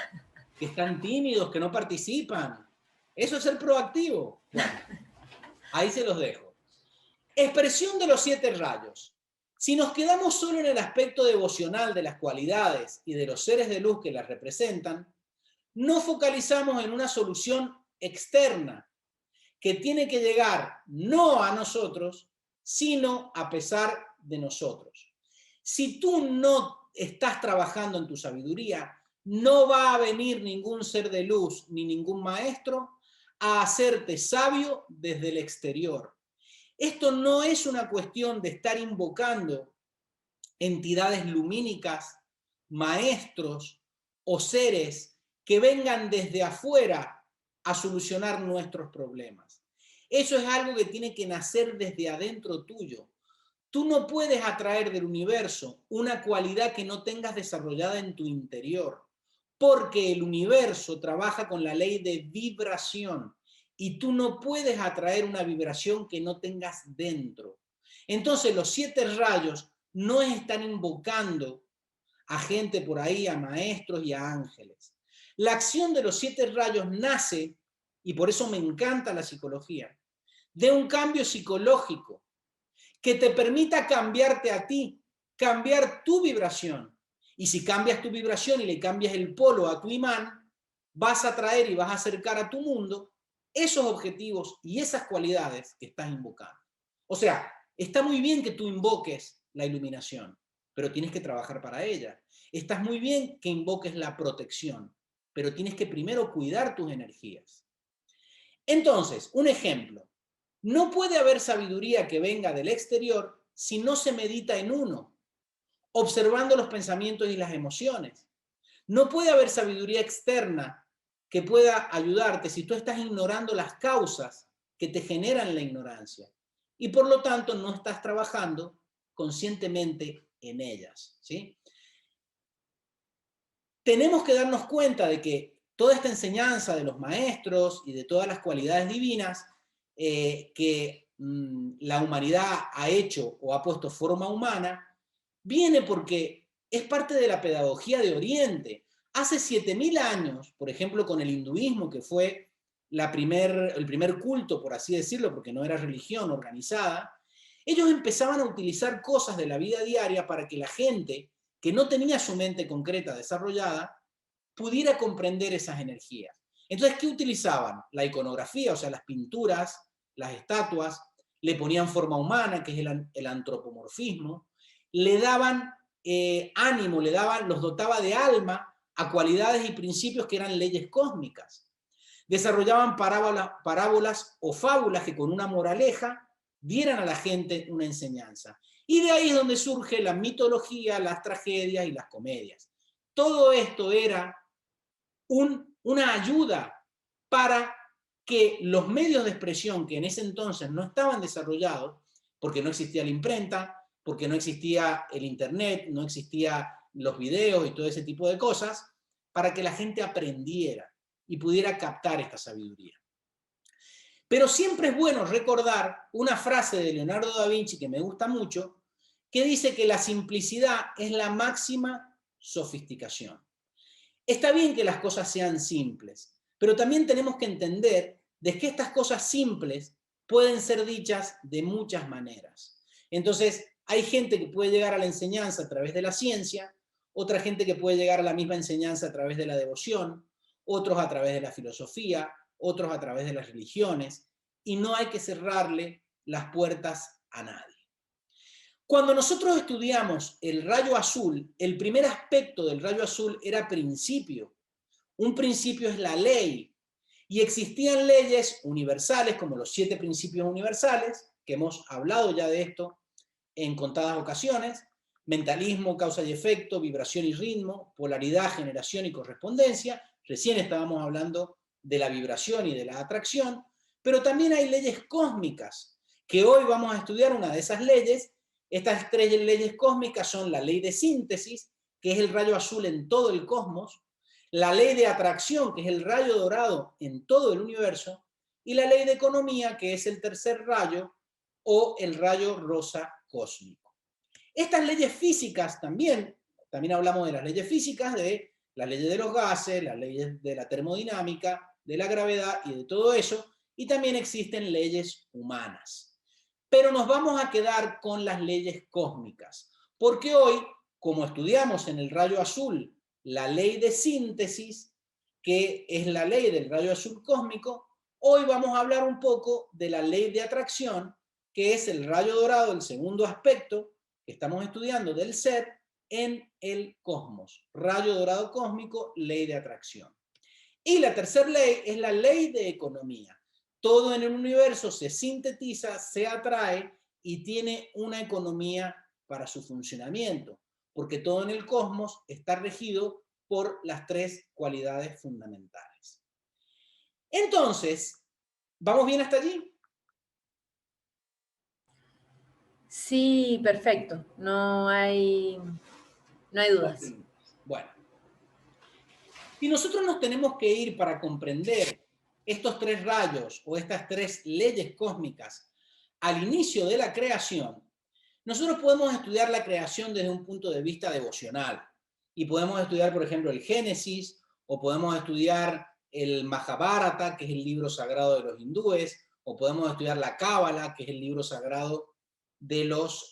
Que están tímidos, que no participan. Eso es ser proactivo. Bueno, ahí se los dejo. Expresión de los 7 rayos. Si nos quedamos solo en el aspecto devocional de las cualidades y de los seres de luz que las representan, no focalizamos en una solución externa que tiene que llegar no a nosotros, sino a pesar de nosotros. Si tú no estás trabajando en tu sabiduría, no va a venir ningún ser de luz ni ningún maestro a hacerte sabio desde el exterior. Esto no es una cuestión de estar invocando entidades lumínicas, maestros o seres que vengan desde afuera a solucionar nuestros problemas. Eso es algo que tiene que nacer desde adentro tuyo. Tú no puedes atraer del universo una cualidad que no tengas desarrollada en tu interior, porque el universo trabaja con la ley de vibración y tú no puedes atraer una vibración que no tengas dentro. Entonces los 7 rayos no están invocando a gente por ahí, a maestros y a ángeles. La acción de los 7 rayos nace, y por eso me encanta la psicología, de un cambio psicológico que te permita cambiarte a ti, cambiar tu vibración. Y si cambias tu vibración y le cambias el polo a tu imán, vas a traer y vas a acercar a tu mundo esos objetivos y esas cualidades que estás invocando. O sea, está muy bien que tú invoques la iluminación, pero tienes que trabajar para ella. Está muy bien que invoques la protección, pero tienes que primero cuidar tus energías. Entonces, un ejemplo. No puede haber sabiduría que venga del exterior si no se medita en uno, observando los pensamientos y las emociones. No puede haber sabiduría externa que pueda ayudarte si tú estás ignorando las causas que te generan la ignorancia. Y por lo tanto no estás trabajando conscientemente en ellas, ¿sí? Tenemos que darnos cuenta de que toda esta enseñanza de los maestros y de todas las cualidades divinas que la humanidad ha hecho o ha puesto forma humana, viene porque es parte de la pedagogía de Oriente. hace 7000 años, por ejemplo, con el hinduismo, que fue el primer culto, por así decirlo, porque no era religión organizada, ellos empezaban a utilizar cosas de la vida diaria para que la gente que no tenía su mente concreta desarrollada pudiera comprender esas energías. Entonces, ¿qué utilizaban? La iconografía, o sea, las pinturas, las estatuas, le ponían forma humana, que es el antropomorfismo, le daban ánimo, los dotaba de alma a cualidades y principios que eran leyes cósmicas. Desarrollaban parábolas o fábulas que con una moraleja dieran a la gente una enseñanza. Y de ahí es donde surge la mitología, las tragedias y las comedias. Todo esto era una ayuda para que los medios de expresión que en ese entonces no estaban desarrollados, porque no existía la imprenta, porque no existía el internet, no existían los videos y todo ese tipo de cosas, para que la gente aprendiera y pudiera captar esta sabiduría. Pero siempre es bueno recordar una frase de Leonardo da Vinci que me gusta mucho, que dice que la simplicidad es la máxima sofisticación. Está bien que las cosas sean simples, pero también tenemos que entender de que estas cosas simples pueden ser dichas de muchas maneras. Entonces, hay gente que puede llegar a la enseñanza a través de la ciencia, otra gente que puede llegar a la misma enseñanza a través de la devoción, otros a través de la filosofía, otros a través de las religiones, y no hay que cerrarle las puertas a nadie. Cuando nosotros estudiamos el rayo azul, el primer aspecto del rayo azul era principio. Un principio es la ley. Y existían leyes universales, como los 7 principios universales, que hemos hablado ya de esto en contadas ocasiones: mentalismo, causa y efecto, vibración y ritmo, polaridad, generación y correspondencia. Recién estábamos hablando de la vibración y de la atracción, pero también hay leyes cósmicas, que hoy vamos a estudiar una de esas leyes. Estas 3 leyes cósmicas son la ley de síntesis, que es el rayo azul en todo el cosmos, la ley de atracción, que es el rayo dorado en todo el universo, y la ley de economía, que es el tercer rayo, o el rayo rosa cósmico. Estas leyes físicas también hablamos de las leyes físicas, de las leyes de los gases, las leyes de la termodinámica, de la gravedad y de todo eso, y también existen leyes humanas. Pero nos vamos a quedar con las leyes cósmicas, porque hoy, como estudiamos en el rayo azul la ley de síntesis, que es la ley del rayo azul cósmico, hoy vamos a hablar un poco de la ley de atracción, que es el rayo dorado, el segundo aspecto que estamos estudiando del ser en el cosmos. Rayo dorado cósmico, ley de atracción. Y la tercera ley es la ley de economía. Todo en el universo se sintetiza, se atrae y tiene una economía para su funcionamiento, porque todo en el cosmos está regido por las 3 cualidades fundamentales. Entonces, ¿vamos bien hasta allí? Sí, perfecto. No hay dudas. Bueno. Y nosotros nos tenemos que ir para comprender estos 3 rayos o estas 3 leyes cósmicas al inicio de la creación. Nosotros podemos estudiar la creación desde un punto de vista devocional y podemos estudiar, por ejemplo, el Génesis, o podemos estudiar el Mahabharata, que es el libro sagrado de los hindúes, o podemos estudiar la Cábala, que es el libro sagrado de los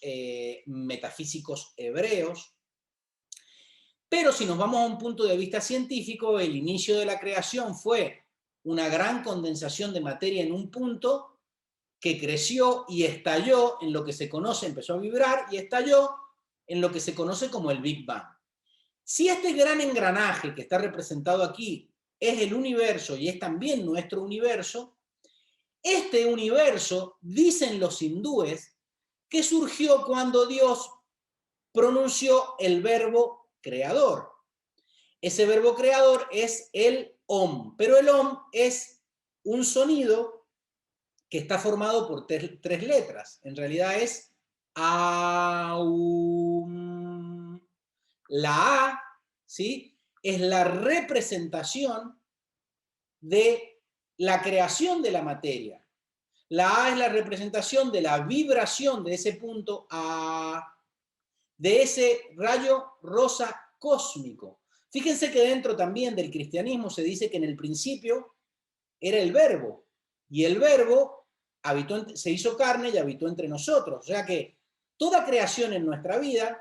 metafísicos hebreos. Pero si nos vamos a un punto de vista científico, el inicio de la creación fue una gran condensación de materia en un punto que creció y estalló en lo que se conoce, empezó a vibrar y estalló en lo que se conoce como el Big Bang. Si este gran engranaje que está representado aquí es el universo y es también nuestro universo, este universo, dicen los hindúes, que surgió cuando Dios pronunció el verbo creador. Ese verbo creador es el Om, pero el Om es un sonido que está formado por 3 letras. En realidad es Aum. La A, ¿sí?, es la representación de la creación de la materia. La A es la representación de la vibración de ese punto A, de ese rayo rosa cósmico. Fíjense que dentro también del cristianismo se dice que en el principio era el verbo, y el verbo se hizo carne y habitó entre nosotros. O sea que toda creación en nuestra vida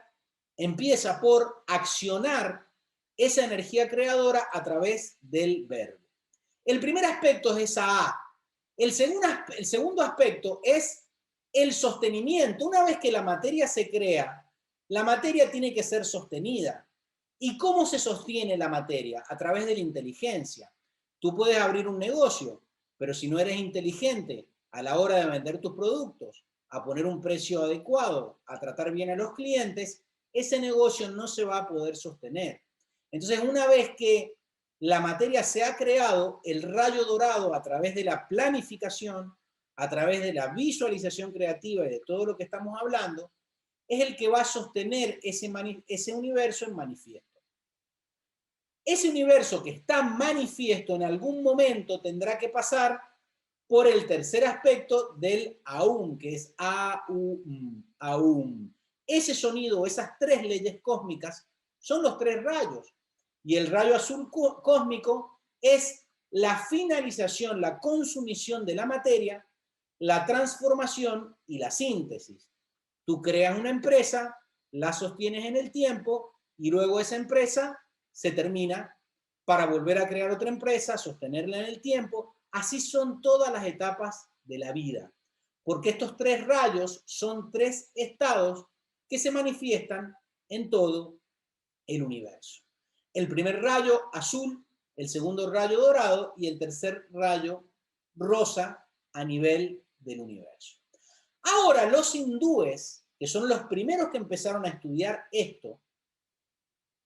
empieza por accionar esa energía creadora a través del verbo. El primer aspecto es esa A. El segundo aspecto es el sostenimiento. Una vez que la materia se crea, la materia tiene que ser sostenida. ¿Y cómo se sostiene la materia? A través de la inteligencia. Tú puedes abrir un negocio, pero si no eres inteligente a la hora de vender tus productos, a poner un precio adecuado, a tratar bien a los clientes, ese negocio no se va a poder sostener. Entonces, una vez que la materia se ha creado, el rayo dorado, a través de la planificación, a través de la visualización creativa y de todo lo que estamos hablando, es el que va a sostener ese universo en manifiesto. Ese universo que está manifiesto en algún momento tendrá que pasar por el tercer aspecto del aum, que es aum, aum. Ese sonido, esas tres leyes cósmicas, son los tres rayos. Y el rayo azul cósmico es la finalización, la consumición de la materia, la transformación y la síntesis. Tú creas una empresa, la sostienes en el tiempo y luego esa empresa se termina para volver a crear otra empresa, sostenerla en el tiempo. Así son todas las etapas de la vida, porque estos tres rayos son tres estados que se manifiestan en todo el universo. El primer rayo azul, el segundo rayo dorado y el tercer rayo rosa a nivel del universo. Ahora, los hindúes, que son los primeros que empezaron a estudiar esto,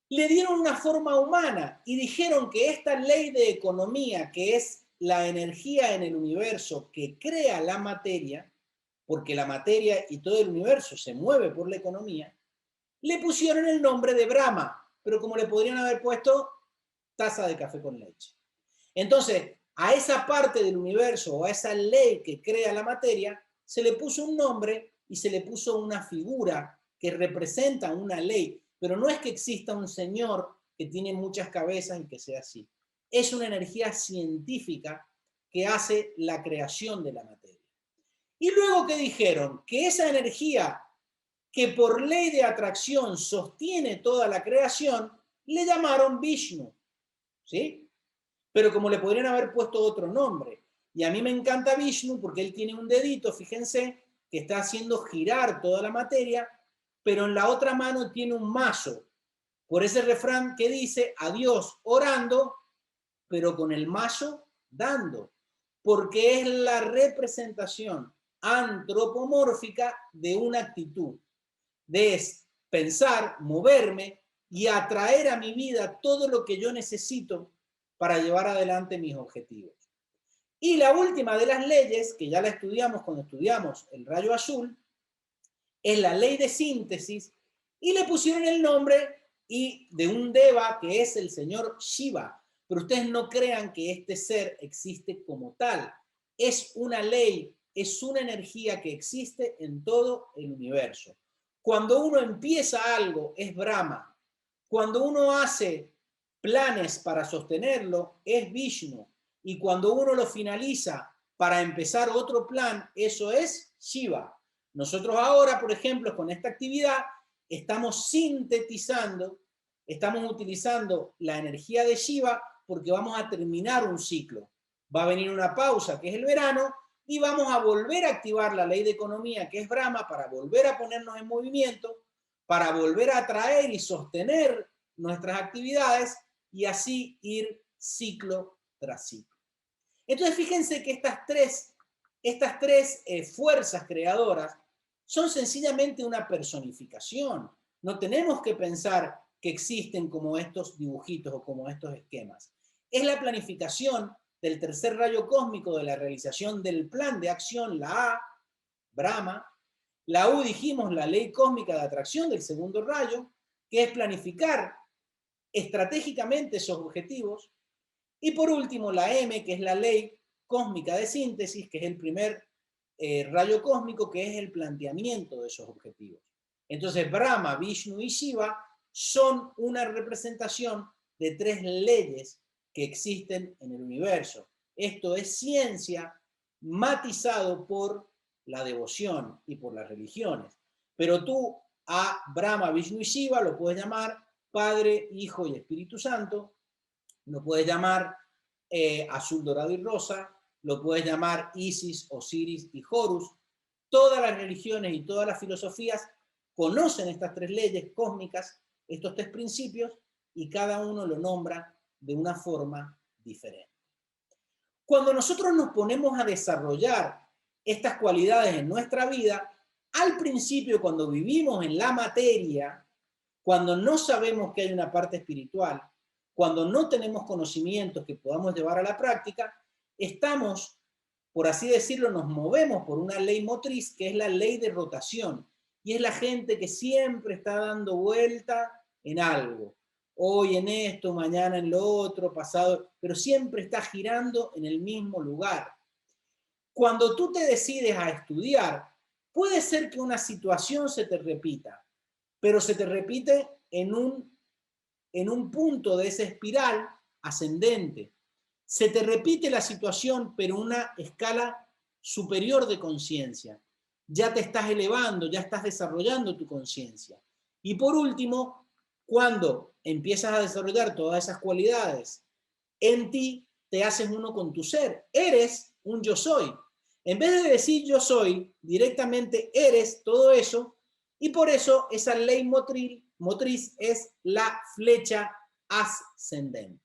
le dieron una forma humana y dijeron que esta ley de economía, que es la energía en el universo que crea la materia, porque la materia y todo el universo se mueve por la economía, le pusieron el nombre de Brahma, pero como le podrían haber puesto taza de café con leche. Entonces, a esa parte del universo o a esa ley que crea la materia, se le puso un nombre y se le puso una figura que representa una ley, pero no es que exista un señor que tiene muchas cabezas y que sea así. Es una energía científica que hace la creación de la materia. Y luego que dijeron que esa energía que por ley de atracción sostiene toda la creación, le llamaron Vishnu, ¿sí? Pero como le podrían haber puesto otro nombre. Y a mí me encanta Vishnu porque él tiene un dedito, fíjense, que está haciendo girar toda la materia, pero en la otra mano tiene un mazo. Por ese refrán que dice, a Dios orando, pero con el mazo dando. Porque es la representación antropomórfica de una actitud. De pensar, moverme y atraer a mi vida todo lo que yo necesito para llevar adelante mis objetivos. Y la última de las leyes, que ya la estudiamos cuando estudiamos el rayo azul, es la ley de síntesis, y le pusieron el nombre de un deva que es el señor Shiva. Pero ustedes no crean que este ser existe como tal. Es una ley, es una energía que existe en todo el universo. Cuando uno empieza algo, es Brahma. Cuando uno hace planes para sostenerlo, es Vishnu. Y cuando uno lo finaliza para empezar otro plan, eso es Shiva. Nosotros ahora, por ejemplo, con esta actividad, estamos sintetizando, estamos utilizando la energía de Shiva porque vamos a terminar un ciclo. Va a venir una pausa, que es el verano, y vamos a volver a activar la ley de economía, que es Brahma, para volver a ponernos en movimiento, para volver a atraer y sostener nuestras actividades y así ir ciclo tras ciclo. Entonces, fíjense que estas tres fuerzas creadoras son sencillamente una personificación. No tenemos que pensar que existen como estos dibujitos o como estos esquemas. Es la planificación del tercer rayo cósmico de la realización del plan de acción, la A, Brahma. La U, dijimos, la ley cósmica de atracción del segundo rayo, que es planificar estratégicamente esos objetivos. Y por último, la M, que es la ley cósmica de síntesis, que es el primer rayo cósmico, que es el planteamiento de esos objetivos. Entonces, Brahma, Vishnu y Shiva son una representación de 3 leyes que existen en el universo. Esto es ciencia matizado por la devoción y por las religiones. Pero tú a Brahma, Vishnu y Shiva lo puedes llamar Padre, Hijo y Espíritu Santo, lo puedes llamar azul, dorado y rosa, lo puedes llamar Isis, Osiris y Horus. Todas las religiones y todas las filosofías conocen estas 3 leyes cósmicas, estos 3 principios, y cada uno lo nombra de una forma diferente. Cuando nosotros nos ponemos a desarrollar estas cualidades en nuestra vida, al principio, cuando vivimos en la materia, cuando no sabemos que hay una parte espiritual, cuando no tenemos conocimientos que podamos llevar a la práctica, estamos, por así decirlo, nos movemos por una ley motriz que es la ley de rotación. Y es la gente que siempre está dando vuelta en algo. Hoy en esto, mañana en lo otro, pasado, pero siempre está girando en el mismo lugar. Cuando tú te decides a estudiar, puede ser que una situación se te repita, pero se te repite en un punto de esa espiral ascendente. Se te repite la situación, pero en una escala superior de conciencia. Ya te estás elevando, ya estás desarrollando tu conciencia. Y por último, cuando empiezas a desarrollar todas esas cualidades en ti, te haces uno con tu ser. Eres un yo soy. En vez de decir yo soy, directamente eres todo eso, y por eso esa ley motriz es la flecha ascendente.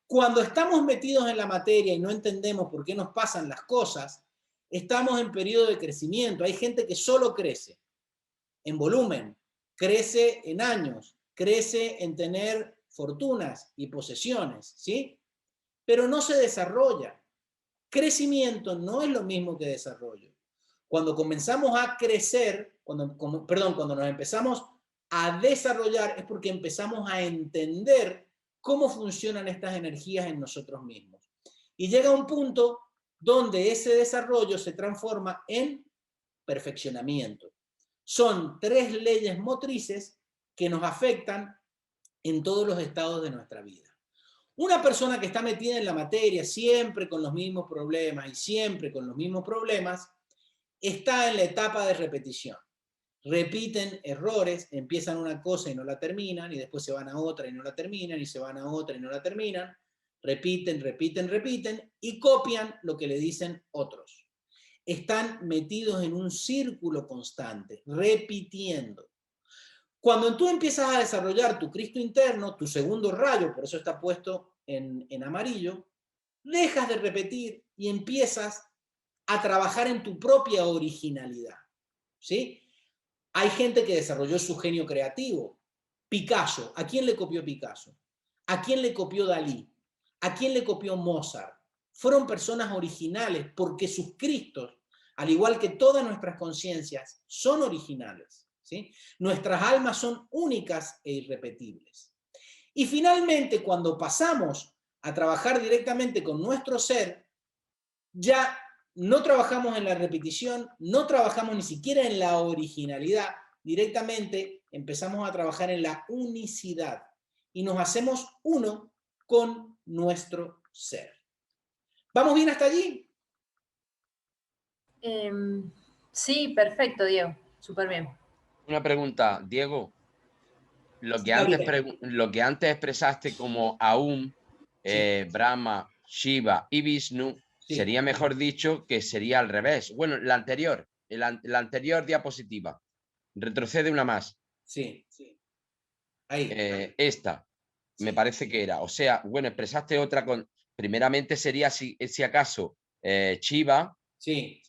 Cuando estamos metidos en la materia y no entendemos por qué nos pasan las cosas, estamos en periodo de crecimiento. Hay gente que solo crece en volumen, crece en años, crece en tener fortunas y posesiones, ¿sí? Pero no se desarrolla. Crecimiento no es lo mismo que desarrollo. Cuando comenzamos a crecer, cuando nos empezamos a desarrollar, es porque empezamos a entender cómo funcionan estas energías en nosotros mismos. Y llega un punto donde ese desarrollo se transforma en perfeccionamiento. Son 3 leyes motrices que nos afectan en todos los estados de nuestra vida. Una persona que está metida en la materia siempre con los mismos problemas y siempre con los mismos problemas, está en la etapa de repetición. Repiten errores, empiezan una cosa y no la terminan, y después se van a otra y no la terminan, y se van a otra y no la terminan. Repiten, repiten, repiten, y copian lo que le dicen otros. Están metidos en un círculo constante, repitiendo. Cuando tú empiezas a desarrollar tu Cristo interno, tu segundo rayo, por eso está puesto en amarillo, dejas de repetir y empiezas a trabajar en tu propia originalidad, ¿sí? Hay gente que desarrolló su genio creativo. Picasso, ¿a quién le copió Picasso? ¿A quién le copió Dalí? ¿A quién le copió Mozart? Fueron personas originales porque sus Cristos, al igual que todas nuestras conciencias, son originales, ¿sí? Nuestras almas son únicas e irrepetibles. Y finalmente, cuando pasamos a trabajar directamente con nuestro ser, ya no trabajamos en la repetición, no trabajamos ni siquiera en la originalidad, directamente empezamos a trabajar en la unicidad y nos hacemos uno con nuestro ser. ¿Vamos bien hasta allí? Sí, perfecto, Diego. Súper bien. Una pregunta, Diego. Lo que antes expresaste como Aum, Sí. Brahma, Shiva y Vishnu, Sí. sería mejor dicho que sería al revés. Bueno, la anterior diapositiva. Retrocede una más. Sí, sí. Ahí. Esta, sí. Me parece que era. O sea, bueno, expresaste otra con... Primeramente sería, si acaso, Shiva, sí.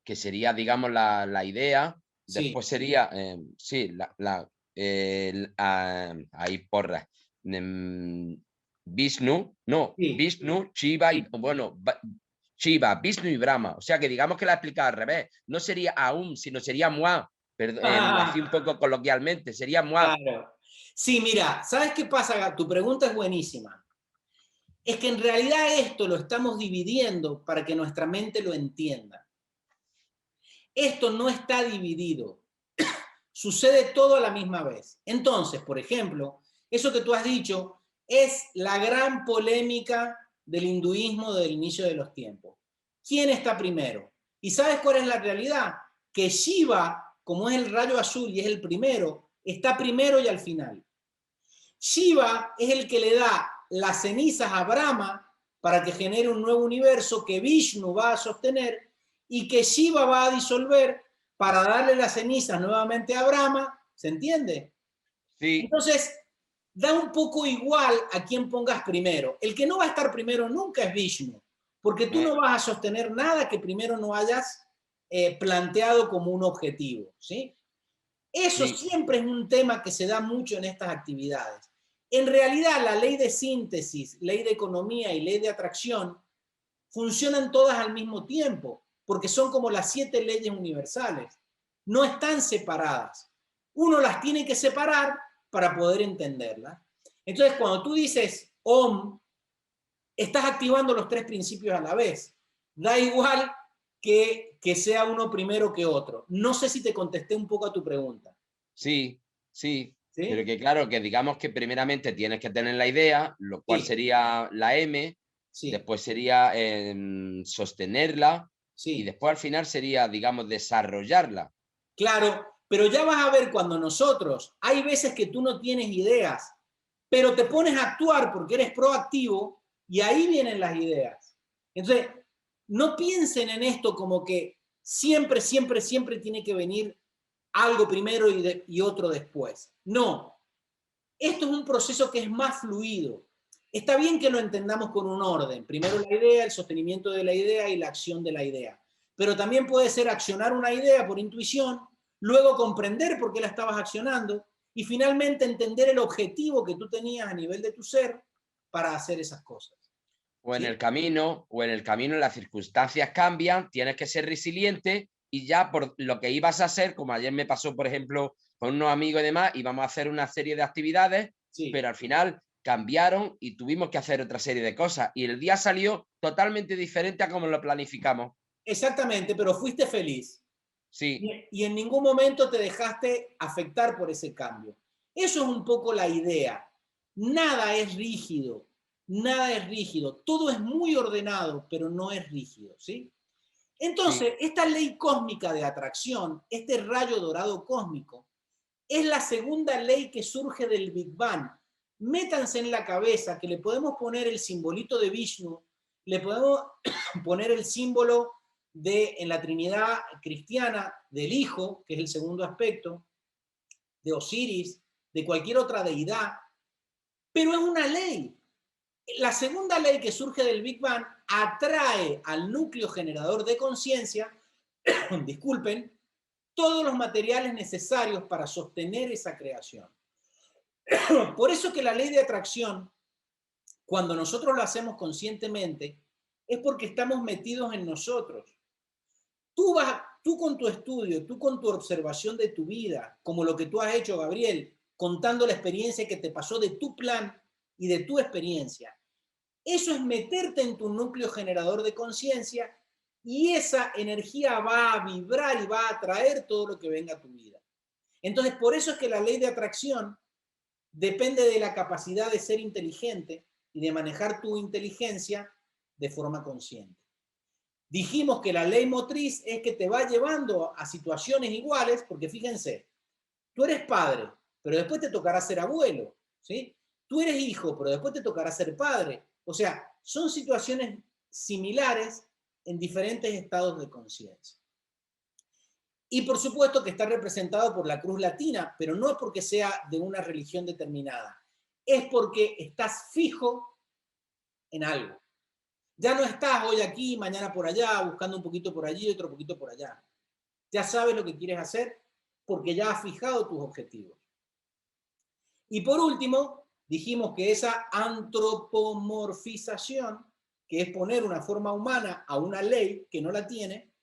que sería, digamos, la idea. Sí. Después sería, sí, ahí porra. Vishnu, no, sí. Vishnu, Shiva y, bueno, Shiva, Vishnu y Brahma. O sea que digamos que la he explicado al revés. No sería Aum, sino sería Moi. Así un poco coloquialmente, sería Moi. Claro. Sí, mira, ¿sabes qué pasa? Tu pregunta es buenísima. Es que en realidad esto lo estamos dividiendo para que nuestra mente lo entienda. Esto no está dividido. Sucede todo a la misma vez. Entonces, por ejemplo, eso que tú has dicho, Es la gran polémica del hinduismo del inicio de los tiempos. ¿Quién está primero? ¿Y sabes cuál es la realidad? Que Shiva, como es el rayo azul y es el primero, está primero y al final. Shiva es el que le da las cenizas a Brahma para que genere un nuevo universo que Vishnu va a sostener y que Shiva va a disolver para darle las cenizas nuevamente a Brahma. ¿Se entiende? Sí. Entonces, da un poco igual a quién pongas primero. El que no va a estar primero nunca es Vishnu, porque tú no vas a sostener nada que primero no hayas planteado como un objetivo, ¿sí? Eso Sí. siempre es un tema que se da mucho en estas actividades. En realidad, la ley de síntesis, ley de economía y ley de atracción funcionan todas al mismo tiempo, porque son como las 7 leyes universales. No están separadas. Uno las tiene que separar para poder entenderlas. Entonces, cuando tú dices Om, estás activando los 3 principios a la vez. Da igual que sea uno primero que otro. No sé si te contesté un poco a tu pregunta. Sí, sí. ¿Sí? Pero que claro, que digamos que primeramente tienes que tener la idea, lo cual Sí. sería la M, Sí. después sería sostenerla Sí. y después al final sería, digamos, desarrollarla. Claro, pero ya vas a ver cuando nosotros, hay veces que tú no tienes ideas, pero te pones a actuar porque eres proactivo y ahí vienen las ideas. Entonces, no piensen en esto como que siempre, siempre, siempre tiene que venir algo primero y otro después. No, esto es un proceso que es más fluido. Está bien que lo entendamos con un orden. Primero la idea, el sostenimiento de la idea y la acción de la idea. Pero también puede ser accionar una idea por intuición, luego comprender por qué la estabas accionando y finalmente entender el objetivo que tú tenías a nivel de tu ser para hacer esas cosas. O en ¿Sí? el camino, las circunstancias cambian, tienes que ser resiliente y ya por lo que ibas a hacer, como ayer me pasó, por ejemplo, con unos amigos y demás, íbamos a hacer una serie de actividades, Sí. pero al final cambiaron y tuvimos que hacer otra serie de cosas. Y el día salió totalmente diferente a como lo planificamos. Exactamente, pero fuiste feliz. Sí. Y en ningún momento te dejaste afectar por ese cambio. Eso es un poco la idea. Nada es rígido, nada es rígido. Todo es muy ordenado, pero no es rígido, ¿sí? Entonces, Sí. esta ley cósmica de atracción, este rayo dorado cósmico, es la segunda ley que surge del Big Bang. Métanse en la cabeza que le podemos poner el simbolito de Vishnu, le podemos poner el símbolo en la Trinidad cristiana del Hijo, que es el segundo aspecto, de Osiris, de cualquier otra deidad, pero es una ley. La segunda ley que surge del Big Bang atrae al núcleo generador de conciencia, disculpen, todos los materiales necesarios para sostener esa creación. Por eso que la ley de atracción, cuando nosotros lo hacemos conscientemente, es porque estamos metidos en nosotros. Tú con tu estudio, tú con tu observación de tu vida, como lo que tú has hecho, Gabriel, contando la experiencia que te pasó de tu plan y de tu experiencia. Eso es meterte en tu núcleo generador de conciencia y esa energía va a vibrar y va a atraer todo lo que venga a tu vida. Entonces, por eso es que la ley de atracción depende de la capacidad de ser inteligente y de manejar tu inteligencia de forma consciente. Dijimos que la ley motriz es que te va llevando a situaciones iguales, porque fíjense, tú eres padre, pero después te tocará ser abuelo, ¿sí? Tú eres hijo, pero después te tocará ser padre. O sea, son situaciones similares en diferentes estados de conciencia. Y por supuesto que está representado por la cruz latina, pero no es porque sea de una religión determinada, es porque estás fijo en algo. Ya no estás hoy aquí, mañana por allá, buscando un poquito por allí, otro poquito por allá. Ya sabes lo que quieres hacer porque ya has fijado tus objetivos. Y por último, dijimos que esa antropomorfización, que es poner una forma humana a una ley que no la tiene,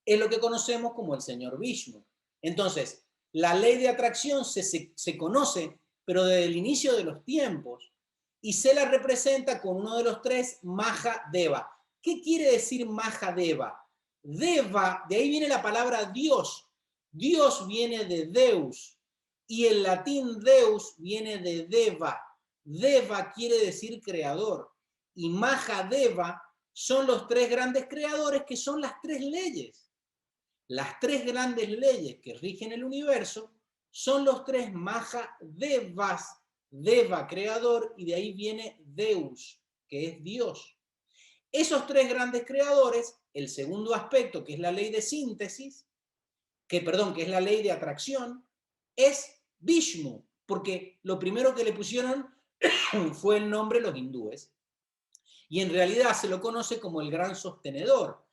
es lo que conocemos como el señor Vishnu. Entonces, la ley de atracción se conoce, pero desde el inicio de los tiempos, y se la representa con uno de los 3, Mahadeva. ¿Qué quiere decir Mahadeva? Deva, de ahí viene la palabra Dios. Dios viene de Deus, y el latín Deus viene de Deva. Deva quiere decir creador. Y Mahadeva son los tres grandes creadores, que son las tres leyes. Las tres grandes leyes que rigen el universo son los tres Mahadevas. Deva, creador, y de ahí viene Deus, que es Dios. Esos tres grandes creadores, el segundo aspecto, que es la ley de síntesis, que es la ley de atracción, es Vishnu, porque lo primero que le pusieron fue el nombre los hindúes. Y en realidad se lo conoce como el gran sostenedor.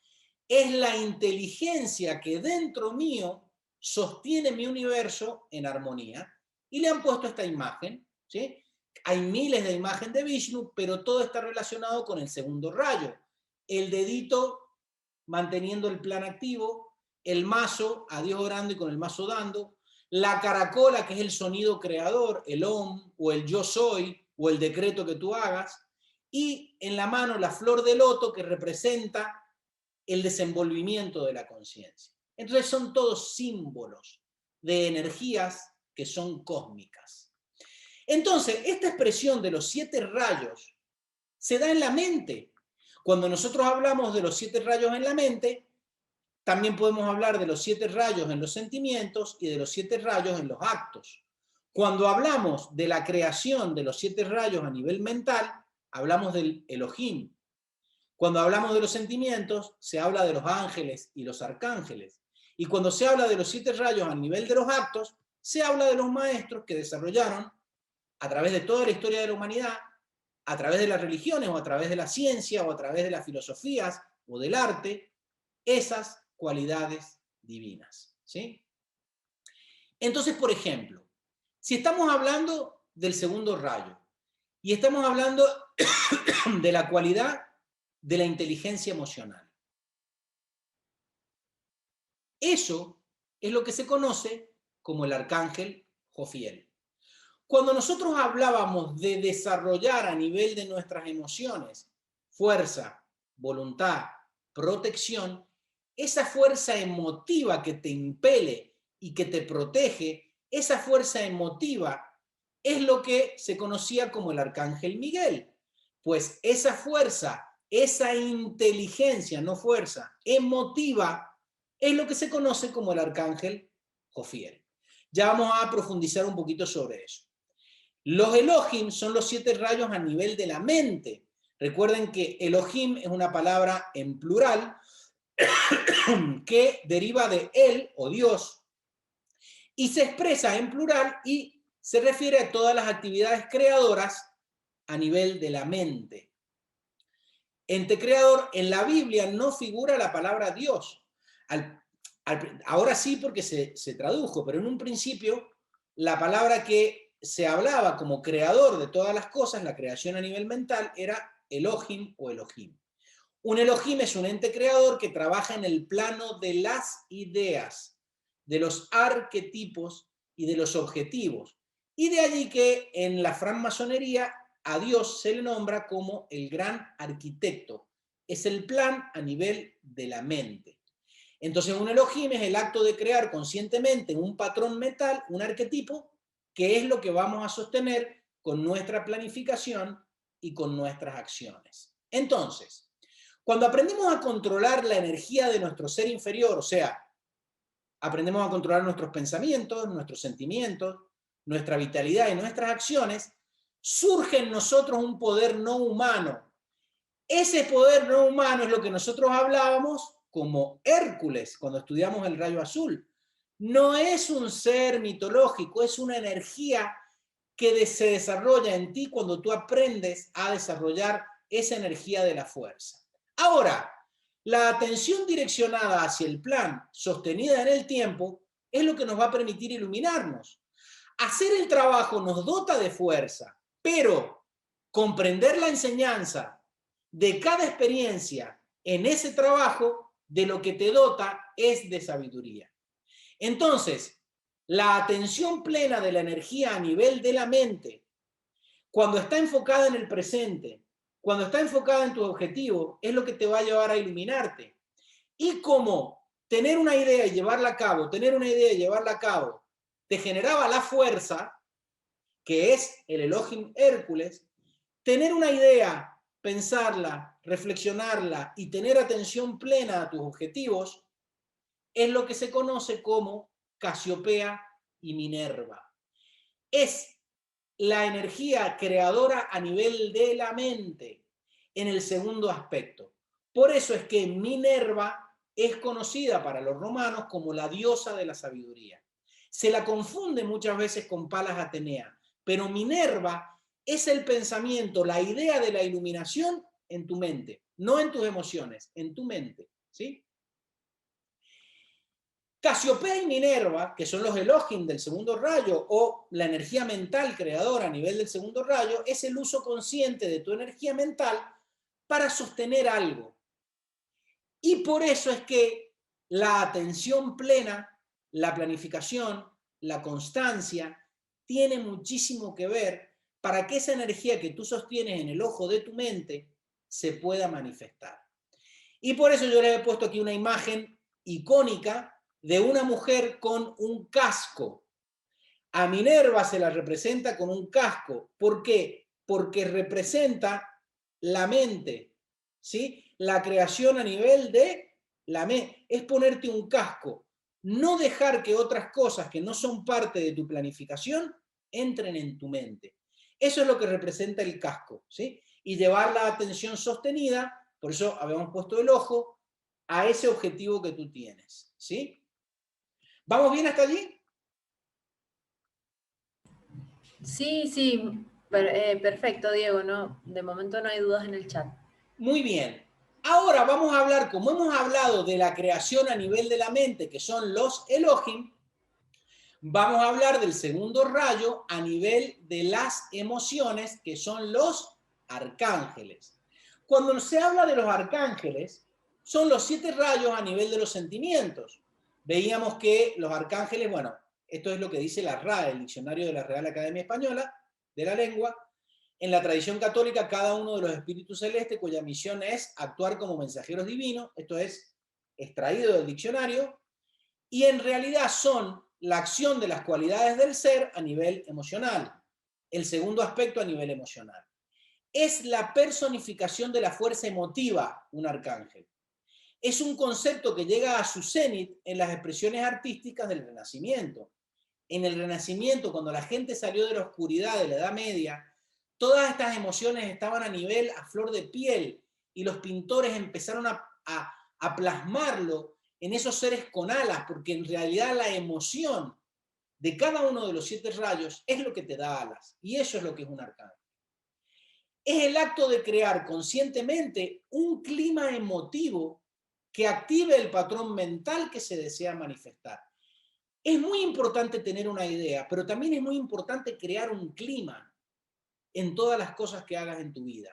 Es la inteligencia que dentro mío sostiene mi universo en armonía. Y le han puesto esta imagen, ¿sí? Hay miles de imágenes de Vishnu, pero todo está relacionado con el segundo rayo. El dedito manteniendo el plan activo, el mazo, a Dios orando y con el mazo dando, la caracola, que es el sonido creador, el Om, o el yo soy, o el decreto que tú hagas, y en la mano la flor de loto, que representa el desenvolvimiento de la conciencia. Entonces son todos símbolos de energías que son cósmicas. Entonces, esta expresión de los 7 rayos se da en la mente. Cuando nosotros hablamos de los 7 rayos en la mente, también podemos hablar de los 7 rayos en los sentimientos y de los 7 rayos en los actos. Cuando hablamos de la creación de los 7 rayos a nivel mental, hablamos del Elohim. Cuando hablamos de los sentimientos, se habla de los ángeles y los arcángeles. Y cuando se habla de los 7 rayos a nivel de los actos, se habla de los maestros que desarrollaron a través de toda la historia de la humanidad, a través de las religiones o a través de la ciencia o a través de las filosofías o del arte, esas cualidades divinas, ¿sí? Entonces, por ejemplo, si estamos hablando del segundo rayo y estamos hablando de la cualidad de la inteligencia emocional, eso es lo que se conoce como el arcángel Jofiel. Cuando nosotros hablábamos de desarrollar a nivel de nuestras emociones fuerza, voluntad, protección, esa fuerza emotiva que te impele y que te protege, esa fuerza emotiva es lo que se conocía como el arcángel Miguel. Pues esa fuerza, esa inteligencia, no fuerza, emotiva, es lo que se conoce como el arcángel Jofiel. Ya vamos a profundizar un poquito sobre eso. Los Elohim son los 7 rayos a nivel de la mente. Recuerden que Elohim es una palabra en plural que deriva de él o Dios y se expresa en plural y se refiere a todas las actividades creadoras a nivel de la mente. Ente creador, en la Biblia no figura la palabra Dios. Ahora sí, porque se tradujo, pero en un principio la palabra que se hablaba como creador de todas las cosas, la creación a nivel mental, era Elohim o Elohim. Un Elohim es un ente creador que trabaja en el plano de las ideas, de los arquetipos y de los objetivos. Y de allí que en la francmasonería a Dios se le nombra como el gran arquitecto. Es el plan a nivel de la mente. Entonces un Elohim es el acto de crear conscientemente un patrón mental, un arquetipo, que es lo que vamos a sostener con nuestra planificación y con nuestras acciones. Entonces, cuando aprendemos a controlar la energía de nuestro ser inferior, o sea, aprendemos a controlar nuestros pensamientos, nuestros sentimientos, nuestra vitalidad y nuestras acciones, surge en nosotros un poder no humano. Ese poder no humano es lo que nosotros hablábamos como Hércules cuando estudiamos el rayo azul. No es un ser mitológico, es una energía que se desarrolla en ti cuando tú aprendes a desarrollar esa energía de la fuerza. Ahora, la atención direccionada hacia el plan, sostenida en el tiempo, es lo que nos va a permitir iluminarnos. Hacer el trabajo nos dota de fuerza, pero comprender la enseñanza de cada experiencia en ese trabajo, de lo que te dota es de sabiduría. Entonces, la atención plena de la energía a nivel de la mente, cuando está enfocada en el presente, cuando está enfocada en tu objetivo, es lo que te va a llevar a iluminarte. Y como tener una idea y llevarla a cabo, tener una idea y llevarla a cabo, te generaba la fuerza que es el Elohim Hércules, tener una idea, pensarla, reflexionarla y tener atención plena a tus objetivos, es lo que se conoce como Casiopea y Minerva. Es la energía creadora a nivel de la mente en el segundo aspecto. Por eso es que Minerva es conocida para los romanos como la diosa de la sabiduría. Se la confunde muchas veces con Palas Atenea, pero Minerva es el pensamiento, la idea de la iluminación en tu mente, no en tus emociones, en tu mente, ¿sí? Casiopea y Minerva, que son los Elohim del segundo rayo o la energía mental creadora a nivel del segundo rayo, es el uso consciente de tu energía mental para sostener algo. Y por eso es que la atención plena, la planificación, la constancia, tiene muchísimo que ver para que esa energía que tú sostienes en el ojo de tu mente se pueda manifestar. Y por eso yo le he puesto aquí una imagen icónica de una mujer con un casco. A Minerva se la representa con un casco. ¿Por qué? Porque representa la mente, ¿sí? La creación a nivel de la mente. Es ponerte un casco. No dejar que otras cosas que no son parte de tu planificación entren en tu mente. Eso es lo que representa el casco, ¿sí? Y llevar la atención sostenida, por eso habíamos puesto el ojo, a ese objetivo que tú tienes, ¿sí? ¿Vamos bien hasta allí? Sí, sí, perfecto, Diego, ¿no? De momento no hay dudas en el chat. Muy bien. Ahora vamos a hablar, como hemos hablado de la creación a nivel de la mente, que son los Elohim, vamos a hablar del segundo rayo a nivel de las emociones, que son los arcángeles. Cuando se habla de los arcángeles, son los 7 rayos a nivel de los sentimientos. Veíamos que los arcángeles, bueno, esto es lo que dice la RAE, el Diccionario de la Real Academia Española de la Lengua. En la tradición católica, cada uno de los espíritus celestes, cuya misión es actuar como mensajeros divinos, esto es extraído del diccionario, y en realidad son la acción de las cualidades del ser a nivel emocional. El segundo aspecto a nivel emocional. Es la personificación de la fuerza emotiva, un arcángel. Es un concepto que llega a su cenit en las expresiones artísticas del Renacimiento. En el Renacimiento, cuando la gente salió de la oscuridad de la Edad Media, todas estas emociones estaban a nivel, a flor de piel, y los pintores empezaron a plasmarlo en esos seres con alas, porque en realidad la emoción de cada uno de los 7 rayos es lo que te da alas, y eso es lo que es un arcángel. Es el acto de crear conscientemente un clima emotivo que active el patrón mental que se desea manifestar. Es muy importante tener una idea, pero también es muy importante crear un clima en todas las cosas que hagas en tu vida.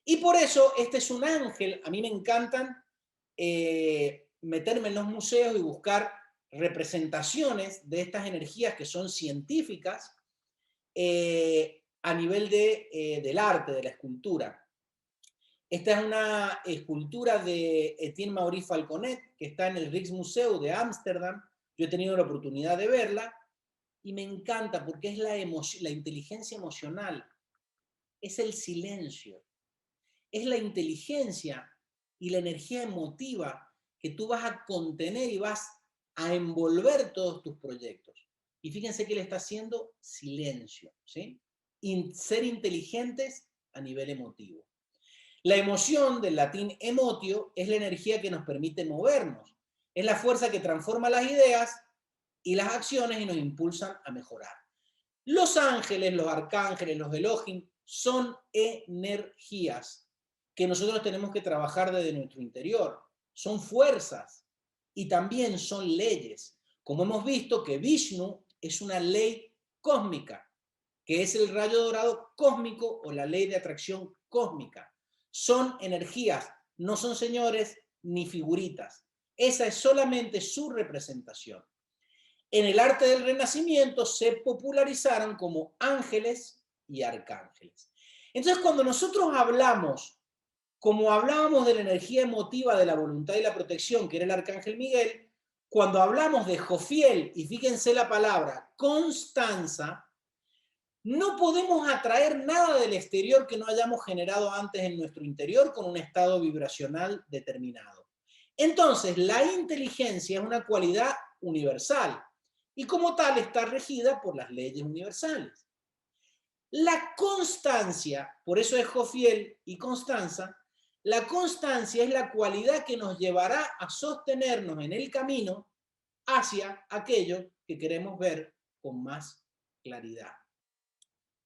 Y por eso este es un ángel. A mí me encantan meterme en los museos y buscar representaciones de estas energías que son científicas a nivel del arte, de la escultura. Esta es una escultura de Etienne Maurice Falconet, que está en el Rijksmuseum de Ámsterdam. Yo he tenido la oportunidad de verla y me encanta porque es la inteligencia emocional, es el silencio, es la inteligencia y la energía emotiva que tú vas a contener y vas a envolver todos tus proyectos. Y fíjense que le está haciendo silencio, ¿sí? Ser inteligentes a nivel emotivo. La emoción, del latín emotio, es la energía que nos permite movernos. Es la fuerza que transforma las ideas y las acciones y nos impulsan a mejorar. Los ángeles, los arcángeles, los Elohim son energías que nosotros tenemos que trabajar desde nuestro interior. Son fuerzas y también son leyes. Como hemos visto que Vishnu es una ley cósmica, que es el rayo dorado cósmico o la ley de atracción cósmica. Son energías, no son señores ni figuritas. Esa es solamente su representación. En el arte del Renacimiento se popularizaron como ángeles y arcángeles. Entonces, cuando nosotros hablamos, como hablábamos de la energía emotiva de la voluntad y la protección, que era el arcángel Miguel, cuando hablamos de Jofiel, y fíjense la palabra, Constanza, No podemos atraer nada del exterior que no hayamos generado antes en nuestro interior con un estado vibracional determinado. Entonces, la inteligencia es una cualidad universal y como tal está regida por las leyes universales. La constancia, por eso es Jofiel y Constanza, la constancia es la cualidad que nos llevará a sostenernos en el camino hacia aquello que queremos ver con más claridad.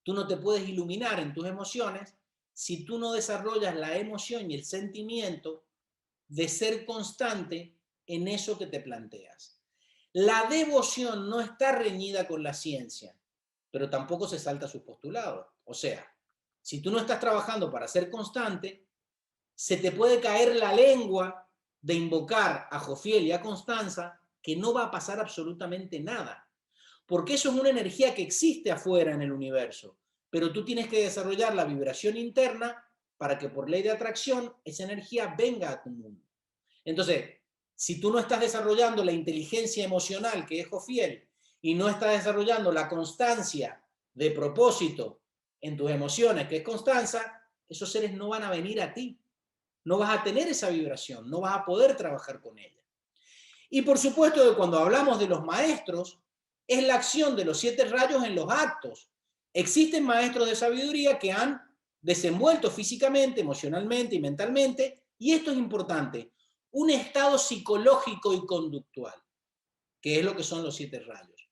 Tú no te puedes iluminar en tus emociones si tú no desarrollas la emoción y el sentimiento de ser constante en eso que te planteas. La devoción no está reñida con la ciencia, pero tampoco se salta sus postulados. O sea, si tú no estás trabajando para ser constante, se te puede caer la lengua de invocar a Jofiel y a Constanza, que no va a pasar absolutamente nada. Porque eso es una energía que existe afuera en el universo, pero tú tienes que desarrollar la vibración interna para que por ley de atracción esa energía venga a tu mundo. Entonces, si tú no estás desarrollando la inteligencia emocional, que es Jofiel, y no estás desarrollando la constancia de propósito en tus emociones, que es Constanza, esos seres no van a venir a ti. No vas a tener esa vibración, no vas a poder trabajar con ella. Y por supuesto que cuando hablamos de los maestros, es la acción de los 7 rayos en los actos. Existen maestros de sabiduría que han desenvuelto físicamente, emocionalmente y mentalmente, y esto es importante, un estado psicológico y conductual, que es lo que son los 7 rayos.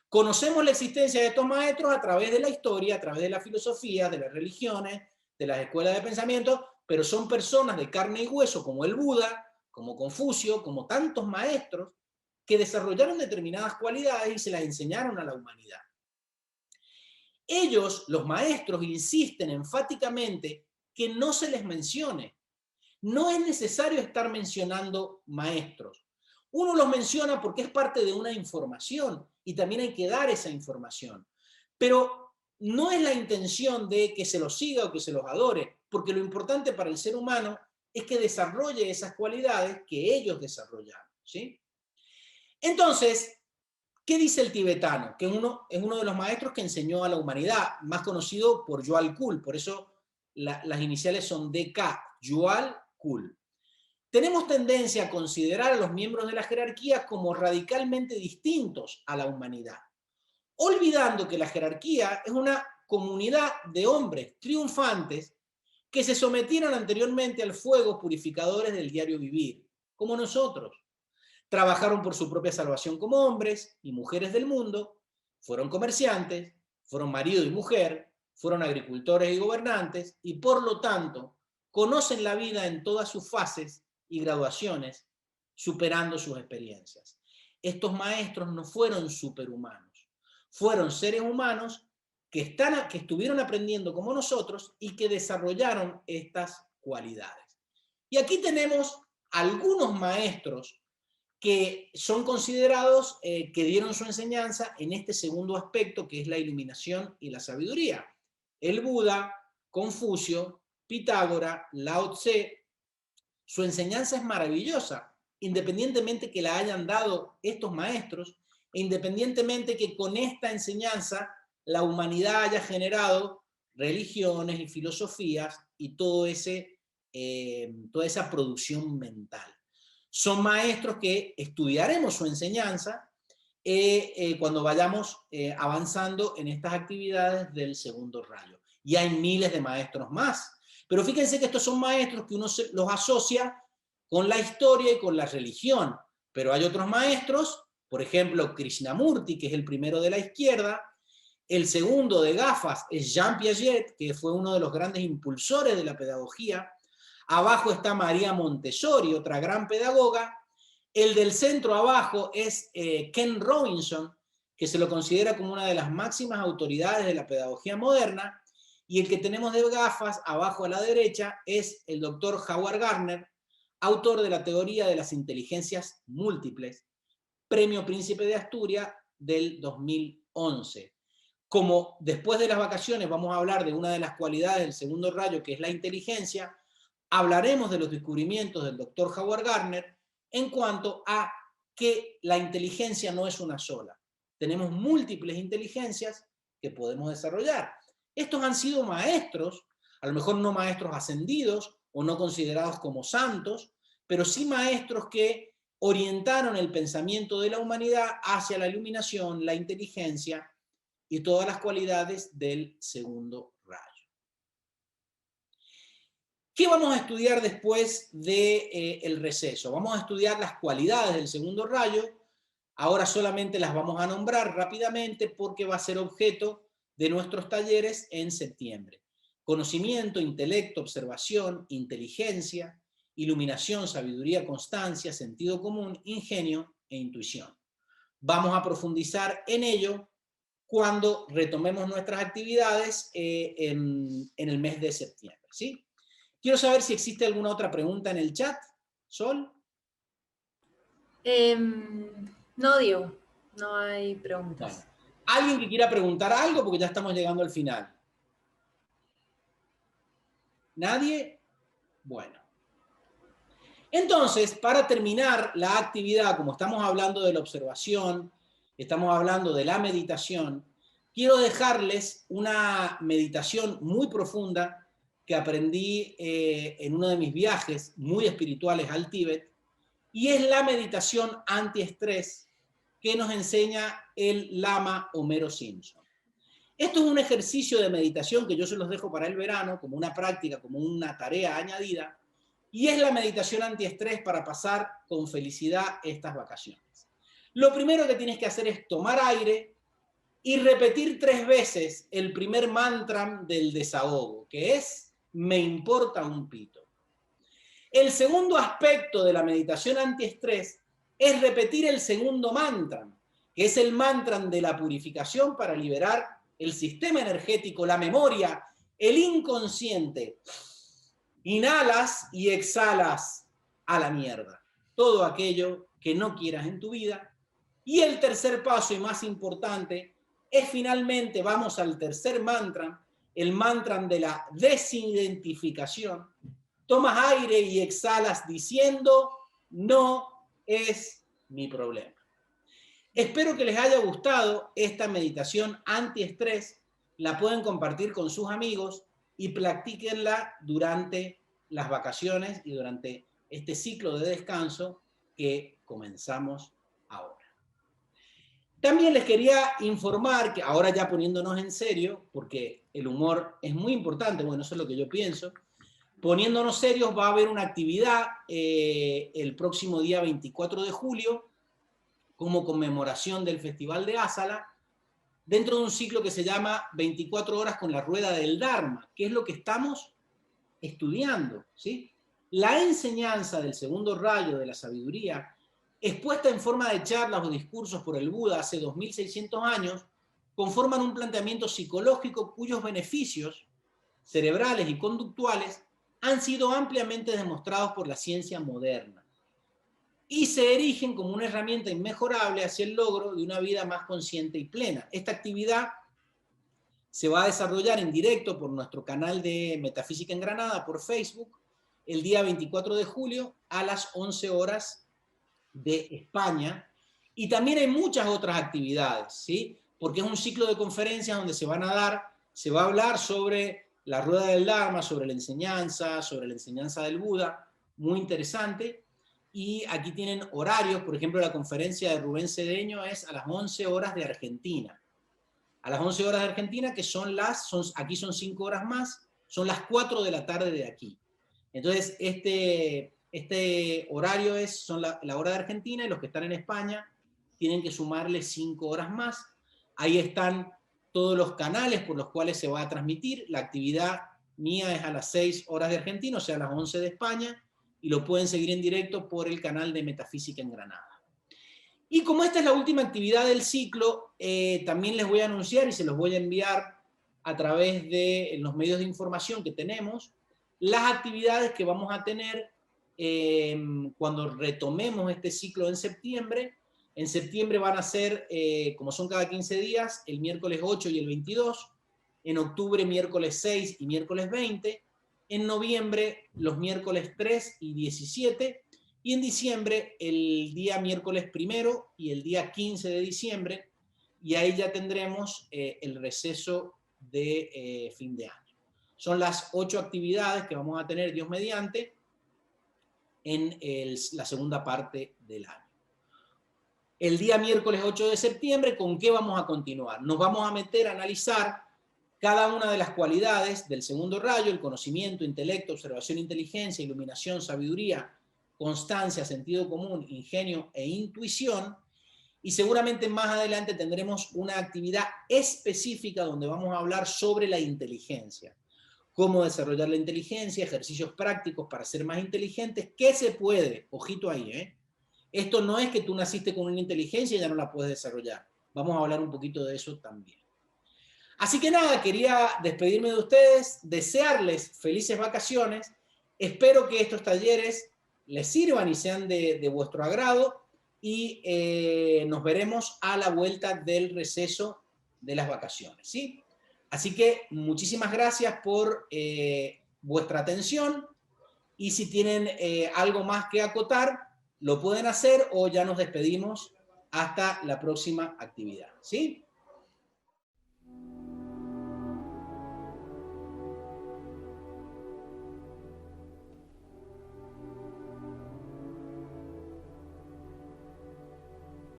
Conocemos la existencia de estos maestros a través de la historia, a través de la filosofía, de las religiones, de las escuelas de pensamiento, pero son personas de carne y hueso como el Buda, como Confucio, como tantos maestros que desarrollaron determinadas cualidades y se las enseñaron a la humanidad. Ellos, los maestros, insisten enfáticamente que no se les mencione. No es necesario estar mencionando maestros. Uno los menciona porque es parte de una información y también hay que dar esa información. Pero no es la intención de que se los siga o que se los adore, porque lo importante para el ser humano es que desarrolle esas cualidades que ellos desarrollaron, ¿sí? Entonces, ¿qué dice el tibetano? Que es uno de los maestros que enseñó a la humanidad, más conocido por Djwhal Khul, por eso las iniciales son DK, Djwhal Khul. Tenemos tendencia a considerar a los miembros de la jerarquía como radicalmente distintos a la humanidad, olvidando que la jerarquía es una comunidad de hombres triunfantes que se sometieron anteriormente al fuego purificadores del diario vivir, como nosotros. Trabajaron por su propia salvación como hombres y mujeres del mundo, fueron comerciantes, fueron marido y mujer, fueron agricultores y gobernantes, y por lo tanto conocen la vida en todas sus fases y graduaciones, superando sus experiencias. Estos maestros no fueron superhumanos, fueron seres humanos que estuvieron aprendiendo como nosotros y que desarrollaron estas cualidades. Y aquí tenemos algunos maestros que son considerados que dieron su enseñanza en este segundo aspecto, que es la iluminación y la sabiduría. El Buda, Confucio, Pitágora, Lao Tse. Su enseñanza es maravillosa, independientemente que la hayan dado estos maestros, e independientemente que con esta enseñanza la humanidad haya generado religiones y filosofías y toda esa producción mental. Son maestros que estudiaremos su enseñanza cuando vayamos avanzando en estas actividades del segundo rayo. Y hay miles de maestros más. Pero fíjense que estos son maestros que uno los asocia con la historia y con la religión. Pero hay otros maestros, por ejemplo, Krishnamurti, que es el primero de la izquierda. El segundo de gafas es Jean Piaget, que fue uno de los grandes impulsores de la pedagogía. Abajo está María Montessori, otra gran pedagoga. El del centro abajo es Ken Robinson, que se lo considera como una de las máximas autoridades de la pedagogía moderna. Y el que tenemos de gafas, abajo a la derecha, es el doctor Howard Gardner, autor de la teoría de las inteligencias múltiples, Premio Príncipe de Asturias del 2011. Como después de las vacaciones vamos a hablar de una de las cualidades del segundo rayo, que es la inteligencia, hablaremos de los descubrimientos del doctor Howard Gardner en cuanto a que la inteligencia no es una sola. Tenemos múltiples inteligencias que podemos desarrollar. Estos han sido maestros, a lo mejor no maestros ascendidos o no considerados como santos, pero sí maestros que orientaron el pensamiento de la humanidad hacia la iluminación, la inteligencia y todas las cualidades del segundo rayo. ¿Qué vamos a estudiar después del receso? Vamos a estudiar las cualidades del segundo rayo. Ahora solamente las vamos a nombrar rápidamente porque va a ser objeto de nuestros talleres en septiembre. Conocimiento, intelecto, observación, inteligencia, iluminación, sabiduría, constancia, sentido común, ingenio e intuición. Vamos a profundizar en ello cuando retomemos nuestras actividades en el mes de septiembre, ¿sí? Quiero saber si existe alguna otra pregunta en el chat. Sol. No, Diego, no hay preguntas. Bueno, ¿alguien que quiera preguntar algo? Porque ya estamos llegando al final. ¿Nadie? Bueno. Entonces, para terminar la actividad, como estamos hablando de la observación, estamos hablando de la meditación, quiero dejarles una meditación muy profunda que aprendí en uno de mis viajes muy espirituales al Tíbet, y es la meditación antiestrés que nos enseña el Lama Homero Simpson. Esto es un ejercicio de meditación que yo se los dejo para el verano, como una práctica, como una tarea añadida, y es la meditación antiestrés para pasar con felicidad estas vacaciones. Lo primero que tienes que hacer es tomar aire y repetir 3 veces el primer mantra del desahogo, que es me importa un pito. El segundo aspecto de la meditación antiestrés es repetir el segundo mantra, que es el mantra de la purificación para liberar el sistema energético, la memoria, el inconsciente. Inhalas y exhalas a la mierda todo aquello que no quieras en tu vida. Y el tercer paso y más importante es finalmente, vamos al tercer mantra, el mantra de la desidentificación. Tomas aire y exhalas diciendo, no es mi problema. Espero que les haya gustado esta meditación antiestrés. La pueden compartir con sus amigos y practíquenla durante las vacaciones y durante este ciclo de descanso que comenzamos ahora. También les quería informar que ahora ya poniéndonos en serio, porque el humor es muy importante, bueno, eso es lo que yo pienso, poniéndonos serios va a haber una actividad el próximo día 24 de julio como conmemoración del Festival de Ásala, dentro de un ciclo que se llama 24 horas con la rueda del Dharma, que es lo que estamos estudiando, ¿sí? La enseñanza del segundo rayo de la sabiduría, expuesta en forma de charlas o discursos por el Buda hace 2600 años, conforman un planteamiento psicológico cuyos beneficios cerebrales y conductuales han sido ampliamente demostrados por la ciencia moderna y se erigen como una herramienta inmejorable hacia el logro de una vida más consciente y plena. Esta actividad se va a desarrollar en directo por nuestro canal de Metafísica en Granada, por Facebook, el día 24 de julio a las 11 horas de España. Y también hay muchas otras actividades, ¿sí? Porque es un ciclo de conferencias donde se va a hablar sobre la rueda del Dharma, sobre la enseñanza del Buda, muy interesante. Y aquí tienen horarios, por ejemplo, la conferencia de Rubén Cedeño es a las 11 horas de Argentina. A las 11 horas de Argentina, que aquí son 5 horas más, son las 4 de la tarde de aquí. Entonces, este horario son la hora de Argentina, y los que están en España tienen que sumarle 5 horas más. Ahí están todos los canales por los cuales se va a transmitir. La actividad mía es a las 6 horas de Argentina, o sea, a las 11 de España, y lo pueden seguir en directo por el canal de Metafísica en Granada. Y como esta es la última actividad del ciclo, también les voy a anunciar y se los voy a enviar a través de los medios de información que tenemos, las actividades que vamos a tener cuando retomemos este ciclo en septiembre. En septiembre van a ser, como son cada 15 días, el miércoles 8 y el 22, en octubre miércoles 6 y miércoles 20, en noviembre los miércoles 3 y 17, y en diciembre el día miércoles 1 y el día 15 de diciembre, y ahí ya tendremos el receso de fin de año. Son las 8 actividades que vamos a tener, Dios mediante, en la segunda parte del año. El día miércoles 8 de septiembre, ¿con qué vamos a continuar? Nos vamos a meter a analizar cada una de las cualidades del segundo rayo: el conocimiento, intelecto, observación, inteligencia, iluminación, sabiduría, constancia, sentido común, ingenio e intuición. Y seguramente más adelante tendremos una actividad específica donde vamos a hablar sobre la inteligencia. Cómo desarrollar la inteligencia, ejercicios prácticos para ser más inteligentes. ¿Qué se puede? Ojito ahí, Esto no es que tú naciste con una inteligencia y ya no la puedes desarrollar. Vamos a hablar un poquito de eso también. Así que nada, quería despedirme de ustedes, desearles felices vacaciones. Espero que estos talleres les sirvan y sean de vuestro agrado. Y nos veremos a la vuelta del receso de las vacaciones, ¿sí? Así que muchísimas gracias por vuestra atención, y si tienen algo más que acotar, lo pueden hacer, o ya nos despedimos hasta la próxima actividad, ¿sí?